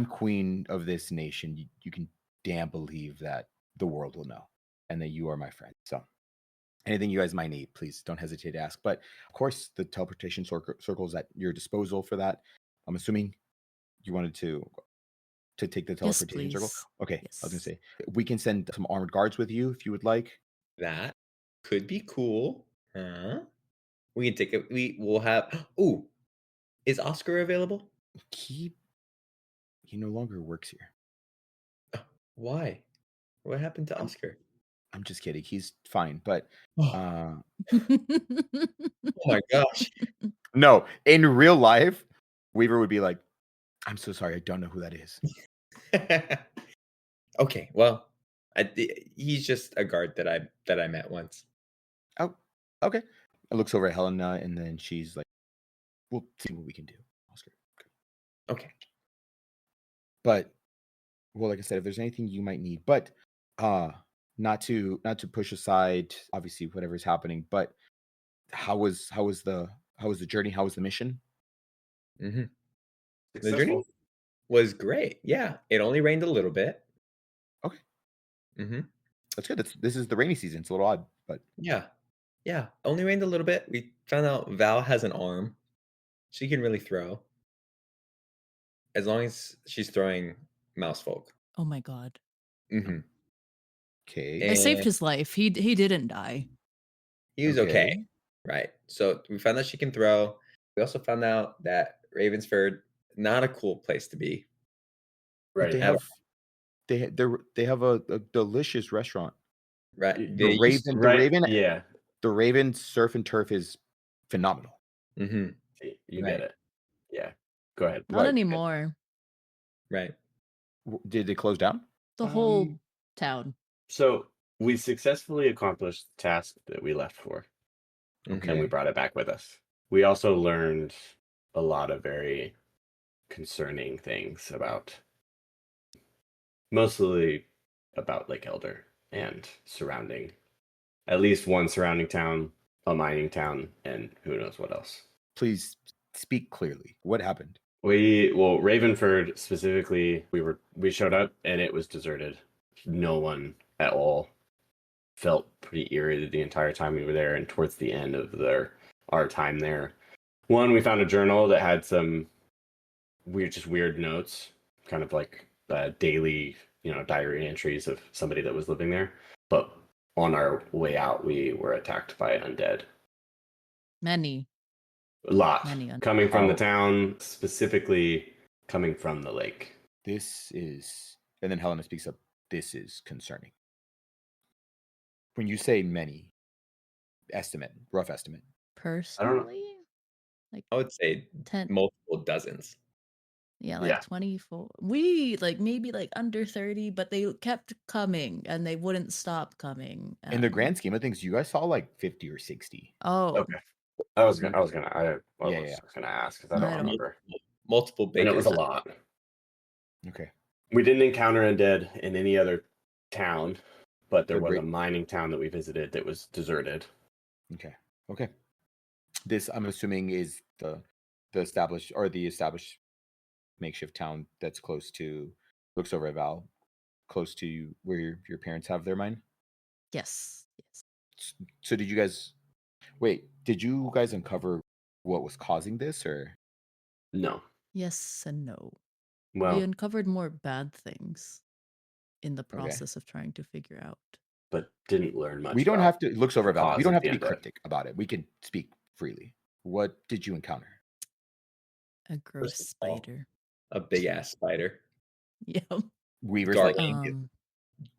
Speaker 1: queen of this nation, you can damn believe that the world will know and that you are my friend. So anything you guys might need, please don't hesitate to ask. But of course, the teleportation circle is at your disposal for that. I'm assuming you wanted to take the
Speaker 2: Yes,
Speaker 1: teleportation circle.
Speaker 2: please.
Speaker 1: Okay,
Speaker 2: Yes.
Speaker 1: I was gonna say we can send some armored guards with you if you would like.
Speaker 4: That could be cool. Huh? We can take it. We'll have. Ooh, is Oscar available?
Speaker 1: He no longer works here.
Speaker 4: Why? What happened to Oscar?
Speaker 1: I'm just kidding. He's fine, but
Speaker 4: Oh my gosh.
Speaker 1: no, in real life, Weaver would be like, "I'm so sorry, I don't know who that is."
Speaker 4: Okay, well, he's just a guard that I met once.
Speaker 1: Oh, okay. I looks over at Helena, and then she's like, "We'll see what we can do, Oscar."
Speaker 4: Okay.
Speaker 1: But well, like I said, if there's anything you might need, but not to push aside obviously whatever's happening, but how was the journey? How was the mission?
Speaker 4: hmm The
Speaker 3: Successful.
Speaker 4: journey was great. Yeah, it only rained a little bit.
Speaker 1: Okay.
Speaker 4: hmm
Speaker 1: That's good. This is the rainy season. It's a little odd, but
Speaker 4: Yeah, only rained a little bit. We found out Val has an arm. She can really throw. as long as she's throwing mouse folk.
Speaker 2: Oh my god.
Speaker 4: Mm-hmm.
Speaker 1: Okay.
Speaker 2: I saved
Speaker 4: And
Speaker 2: his life. He didn't die.
Speaker 4: he was okay. Right. So we found out she can throw. We also found out that Ravensford, not a cool place to be.
Speaker 1: But they
Speaker 3: Right.
Speaker 1: they have a delicious restaurant.
Speaker 4: Right.
Speaker 3: The
Speaker 1: Raven surf and turf is phenomenal.
Speaker 4: Mm-hmm.
Speaker 3: You
Speaker 4: Right.
Speaker 3: get it. Yeah. Go ahead.
Speaker 2: Not
Speaker 1: What?
Speaker 2: anymore.
Speaker 4: Right.
Speaker 1: Did they close down?
Speaker 2: The whole town.
Speaker 3: So we successfully accomplished the task that we left for, and we
Speaker 4: Okay.
Speaker 3: brought it back with us. We also learned a lot of very concerning things mostly about Lake Elder and surrounding, at least one surrounding town, a mining town, and who knows what else.
Speaker 1: Please speak clearly. What happened?
Speaker 3: Ravenford specifically, we showed up and it was deserted. No one at all. Felt pretty eerie the entire time we were there, and towards the end of our time there, we found a journal that had some weird notes, kind of like daily, diary entries of somebody that was living there. But on our way out, we were attacked by undead.
Speaker 2: Many.
Speaker 3: A lot
Speaker 2: Many undead.
Speaker 3: coming from the town, specifically coming from the lake.
Speaker 1: This is, and then Helena speaks up. This is concerning. When you say many, rough estimate.
Speaker 2: Personally,
Speaker 4: I would say
Speaker 2: 10.
Speaker 4: multiple dozens.
Speaker 2: Yeah,
Speaker 3: Yeah.
Speaker 2: 24. We maybe under 30, but they kept coming and they wouldn't stop coming.
Speaker 1: In the grand scheme of things, you guys saw 50 or 60.
Speaker 2: Oh,
Speaker 3: Okay. I was gonna ask because I
Speaker 2: I
Speaker 3: don't
Speaker 2: don't-
Speaker 3: remember.
Speaker 4: Multiple
Speaker 3: And it
Speaker 4: bakers.
Speaker 3: was a lot.
Speaker 1: Okay.
Speaker 3: We didn't encounter undead in any other town, but there
Speaker 1: They're
Speaker 3: was
Speaker 1: great.
Speaker 3: a mining town that we visited that was deserted.
Speaker 1: Okay. This, I'm assuming, is the established makeshift town that's looks over at Val, close to where your parents have their mine.
Speaker 2: yes.
Speaker 1: So did you guys uncover what was causing this, or
Speaker 3: No.
Speaker 2: Yes and no.
Speaker 3: Well,
Speaker 2: We uncovered more bad things in the process of trying to figure out.
Speaker 3: but didn't learn much.
Speaker 1: we don't
Speaker 3: about
Speaker 1: have to looks over
Speaker 3: the
Speaker 1: at Val. We
Speaker 3: cause
Speaker 1: don't
Speaker 3: of
Speaker 1: have
Speaker 3: the
Speaker 1: to be
Speaker 3: undead.
Speaker 1: cryptic about it. We can speak freely. What did you encounter?
Speaker 2: A gross
Speaker 4: First of all,
Speaker 2: spider.
Speaker 4: a big ass spider
Speaker 2: Yeah.
Speaker 1: Weaver's
Speaker 4: guarding
Speaker 1: like,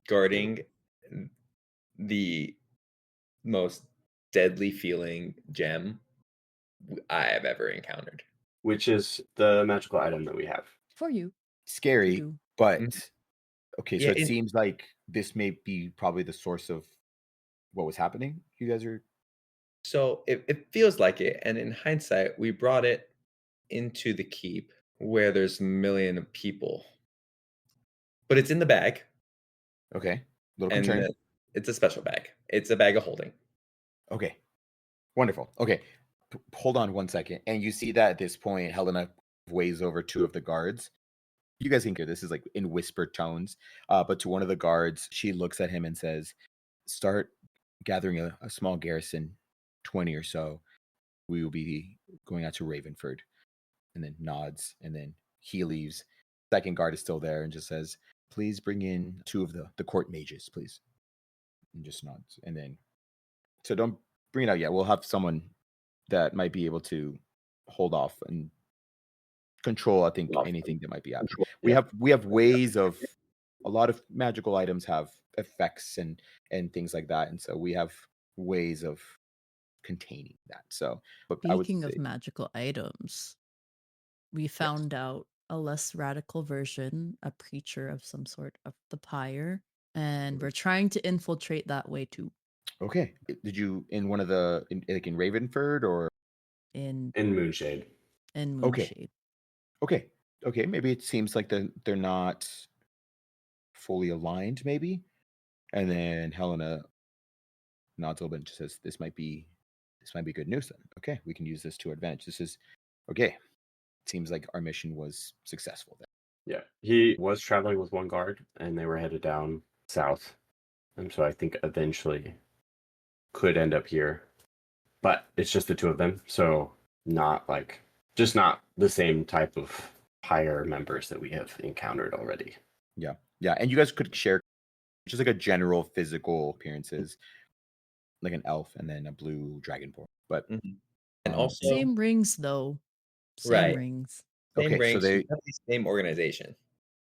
Speaker 4: guarding the most deadly feeling gem I have ever encountered.
Speaker 3: Which is the magical item that we have.
Speaker 2: For you.
Speaker 1: scary,
Speaker 2: do.
Speaker 1: but
Speaker 4: Mhm.
Speaker 1: okay.
Speaker 4: Yeah,
Speaker 1: So it seems like this may be probably the source of what was happening. You guys are
Speaker 4: So it feels like it. And in hindsight, we brought it into the keep where there's a million of people. But it's in the bag.
Speaker 1: okay. A little
Speaker 4: And
Speaker 1: concerned.
Speaker 4: it's a special bag. It's a bag of holding.
Speaker 1: Okay. Wonderful. Okay. Hold on one second. And you see that at this point, Helena weighs over two of the guards. You guys can hear this is in whispered tones. But to one of the guards, she looks at him and says, start gathering a small garrison, 20 or so. We will be going out to Ravenford. And then nods. And then he leaves. Second guard is still there and just says, please bring in two of the court mages, please. And just nods. And then, so don't bring it out yet. We'll have someone that might be able to hold off and control, I think, anything that might be happening. We have ways of, a lot of magical items have effects and things like that, and so we have ways of containing that. So, but I would
Speaker 2: Speaking
Speaker 1: say,
Speaker 2: of magical items, we found out a less radical version, a preacher of some sort of the pyre, and we're trying to infiltrate that way too.
Speaker 1: okay. Did you in one of the in Ravenford or
Speaker 2: In
Speaker 3: Moonshade?
Speaker 2: in
Speaker 1: Okay.
Speaker 2: Moonshade.
Speaker 1: Okay, maybe it seems like they're not fully aligned, maybe. And then Helena nods a little bit and just says, this might be good news then. Okay, we can use this to advantage. This is okay. Seems like our mission was successful then.
Speaker 3: Yeah. He was traveling with one guard and they were headed down south. And so I think eventually could end up here. But it's just the two of them. So not the same type of higher members that we have encountered already.
Speaker 1: Yeah. And you guys could share just like a general physical appearances, like an elf and then a blue dragonborn. But
Speaker 4: Mhm. And
Speaker 1: um,
Speaker 4: also,
Speaker 2: Same rings though. Same
Speaker 4: right,
Speaker 2: rings.
Speaker 4: same
Speaker 1: okay, so
Speaker 4: ranks,
Speaker 1: they
Speaker 4: definitely same organization.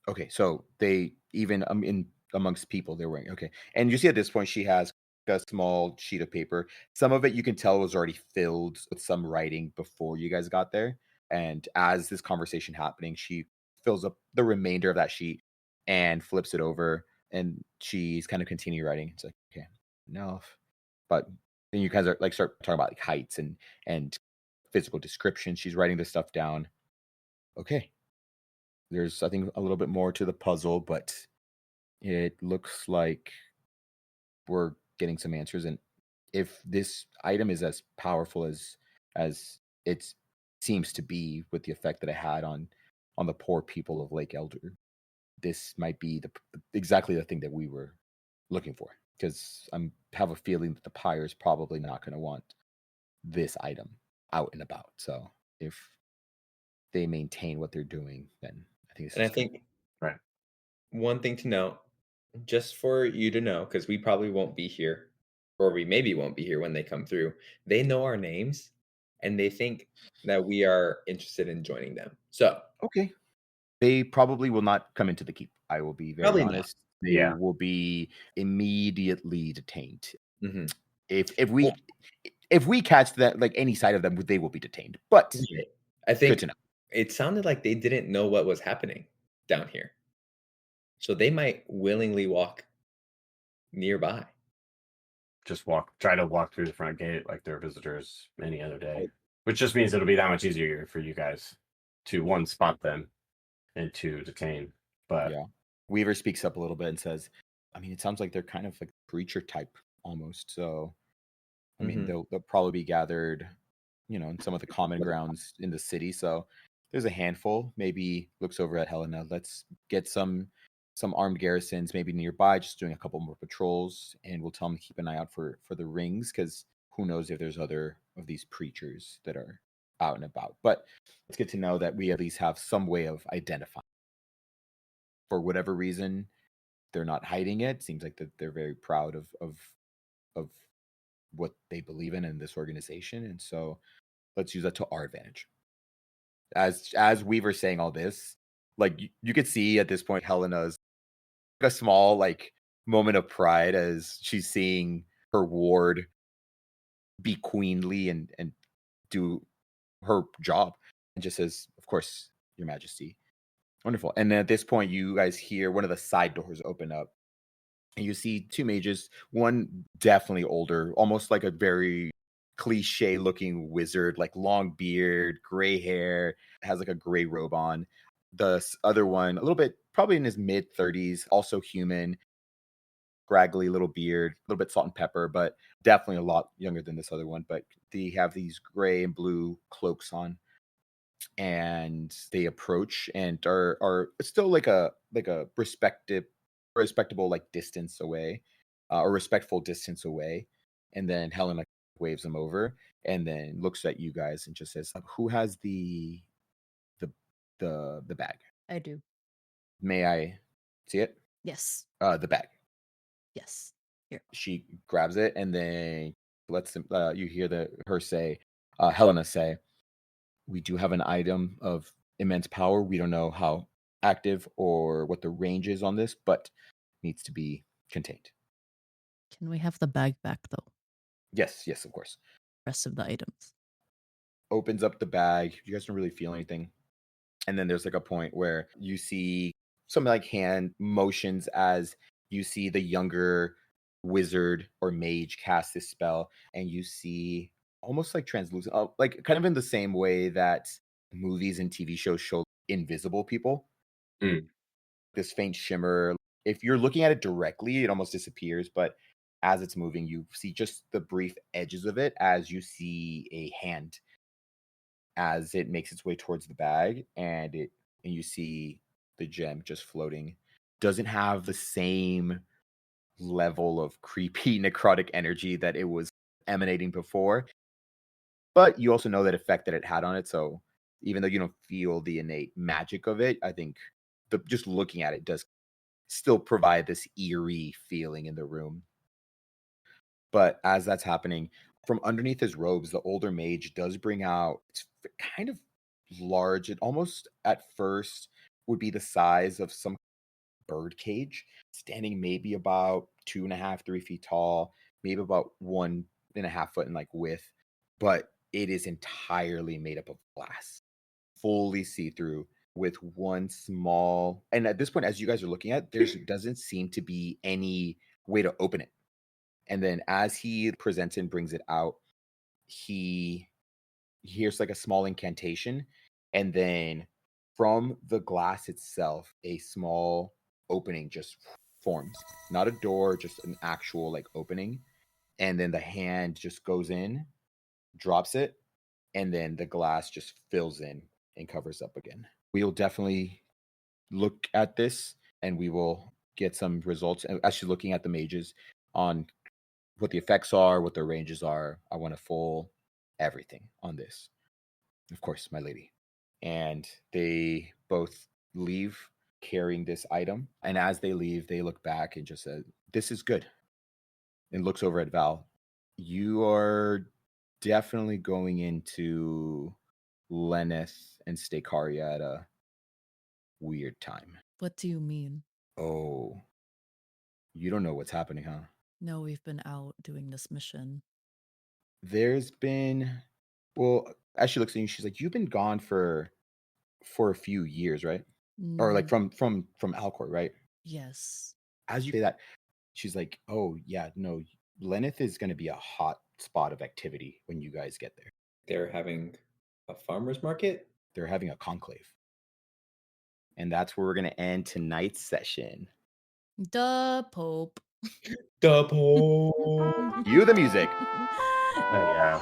Speaker 1: okay, so they even in amongst people they're wearing okay, and you see at this point she has a small sheet of paper. Some of it you can tell was already filled with some writing before you guys got there, and as this conversation happening, she fills up the remainder of that sheet and flips it over, and she's kind of continue writing. It's like okay, no, but then you guys are like start talking about like heights and physical description. She's writing this stuff down. Okay, there's I think a little bit more to the puzzle, but it looks like we're getting some answers. And if this item is as powerful as it seems to be with the effect that it had on the poor people of Lake Elder, this might be exactly the thing that we were looking for. Because I have a feeling that the pyre is probably not going to want this item out and about. So if they maintain what they're doing, then I think this
Speaker 4: And I
Speaker 1: is good.
Speaker 4: think
Speaker 3: Right.
Speaker 4: one thing to note, just for you to know, because we probably won't be here, or we maybe won't be here when they come through. They know our names, and they think that we are interested in joining them. So
Speaker 1: Okay. They probably will not come into the keep. I will be very
Speaker 4: probably not.
Speaker 1: honest. They
Speaker 3: Yeah.
Speaker 1: will be immediately detained.
Speaker 4: Hmm.
Speaker 1: If
Speaker 4: Well,
Speaker 1: we catch that like any side of them, they will be detained. But
Speaker 4: right. I
Speaker 1: good to
Speaker 4: think
Speaker 1: know.
Speaker 4: it sounded like they didn't know what was happening down here, so they might willingly walk nearby.
Speaker 3: Just try to walk through the front gate like they're visitors any other day,
Speaker 4: Right.
Speaker 3: which just means it'll be that much easier for you guys to one, spot them, and two, detain. But
Speaker 1: Yeah. Weaver speaks up a little bit and says, I mean, it sounds like they're kind of like creature type almost. So I mean,
Speaker 4: Hmm.
Speaker 1: they'll probably be gathered, in some of the common grounds in the city. So there's a handful. Maybe looks over at Helena. Let's get some armed garrisons maybe nearby, just doing a couple more patrols, and we'll tell them to keep an eye out for the rings because who knows if there's other of these preachers that are out and about. But it's good to know that we at least have some way of identifying. For whatever reason, they're not hiding it. Seems like that they're very proud of what they believe in this organization, and so let's use that to our advantage. As Weaver's saying all this, like you could see at this point, Helena's like a small like moment of pride as she's seeing her ward be queenly and do her job, and just says, "Of course, Your Majesty." Wonderful. And then at this point, you guys hear one of the side doors open up, and you see two mages. One definitely older, almost like a very cliche looking wizard, like long beard, gray hair, has like a gray robe on. The other one, a little bit, probably in his mid 30s, also human, scraggly little beard, a little bit salt and pepper, but definitely a lot younger than this other one. But they have these gray and blue cloaks on, and they approach and are still like a respectable like distance away, or respectful distance away. And then Helen like waves them over and then looks at you guys and just says, "Who has the the bag?
Speaker 2: I do.
Speaker 1: May I see it?"
Speaker 2: Yes.
Speaker 1: The bag.
Speaker 2: Yes. Here.
Speaker 1: She grabs it and then lets them. You hear her say, Helena say, "We do have an item of immense power. We don't know how active or what the range is on this, but needs to be contained."
Speaker 2: Can we have the bag back though?
Speaker 1: Yes, of course.
Speaker 2: Rest of the items.
Speaker 1: Opens up the bag. You guys don't really feel anything. And then there's like a point where you see some like hand motions as you see the younger wizard or mage cast this spell, and you see almost like translucent, like kind of in the same way that movies and TV shows show invisible people.
Speaker 3: Mm.
Speaker 1: This faint shimmer. If you're looking at it directly, it almost disappears, but as it's moving, you see just the brief edges of it as you see a hand as it makes its way towards the bag, and you see the gem just floating. Doesn't have the same level of creepy necrotic energy that it was emanating before, but you also know that effect that it had on it, so Even though you don't feel the innate magic of it, I think just looking at it does still provide this eerie feeling in the room. But as that's happening, from underneath his robes, the older mage does bring out, it's kind of large. It almost at first would be the size of some bird cage, standing maybe about 2.5, 3 feet tall, maybe about 1.5 foot in like width, but it is entirely made up of glass, fully see through, with one small. And at this point, as you guys are looking at, there doesn't seem to be any way to open it. And then as he presents and brings it out, he hears like a small incantation, and then from the glass itself, a small opening just forms. Not a door, just an actual like opening. And then the hand just goes in, drops it, and then the glass just fills in and covers up again. We'll definitely look at this and we will get some results. And actually looking at the mages on what the effects are, what their ranges are. I want a full everything on this. Of course, my lady. And they both leave carrying this item. And as they leave, they look back and just said, "This is good." And looks over at Val. You are definitely going into Lenneth and Stey Caria at a weird time.
Speaker 2: What do you mean?
Speaker 1: Oh, you don't know what's happening, huh?
Speaker 2: No, we've been out doing this mission.
Speaker 1: There's been, well, as she looks at you, she's like, "You've been gone for a few years, right? Or like
Speaker 2: Mm,
Speaker 1: from Alcor, right?"
Speaker 2: yes.
Speaker 1: As you say that, she's like, "Oh yeah, no, Lenneth is going to be a hot spot of activity when you guys get there.
Speaker 4: They're having a farmer's market.
Speaker 1: They're having a conclave." And that's where we're going to end tonight's session.
Speaker 2: The Pope.
Speaker 4: Double.
Speaker 1: Cue the music.
Speaker 3: Oh, yeah.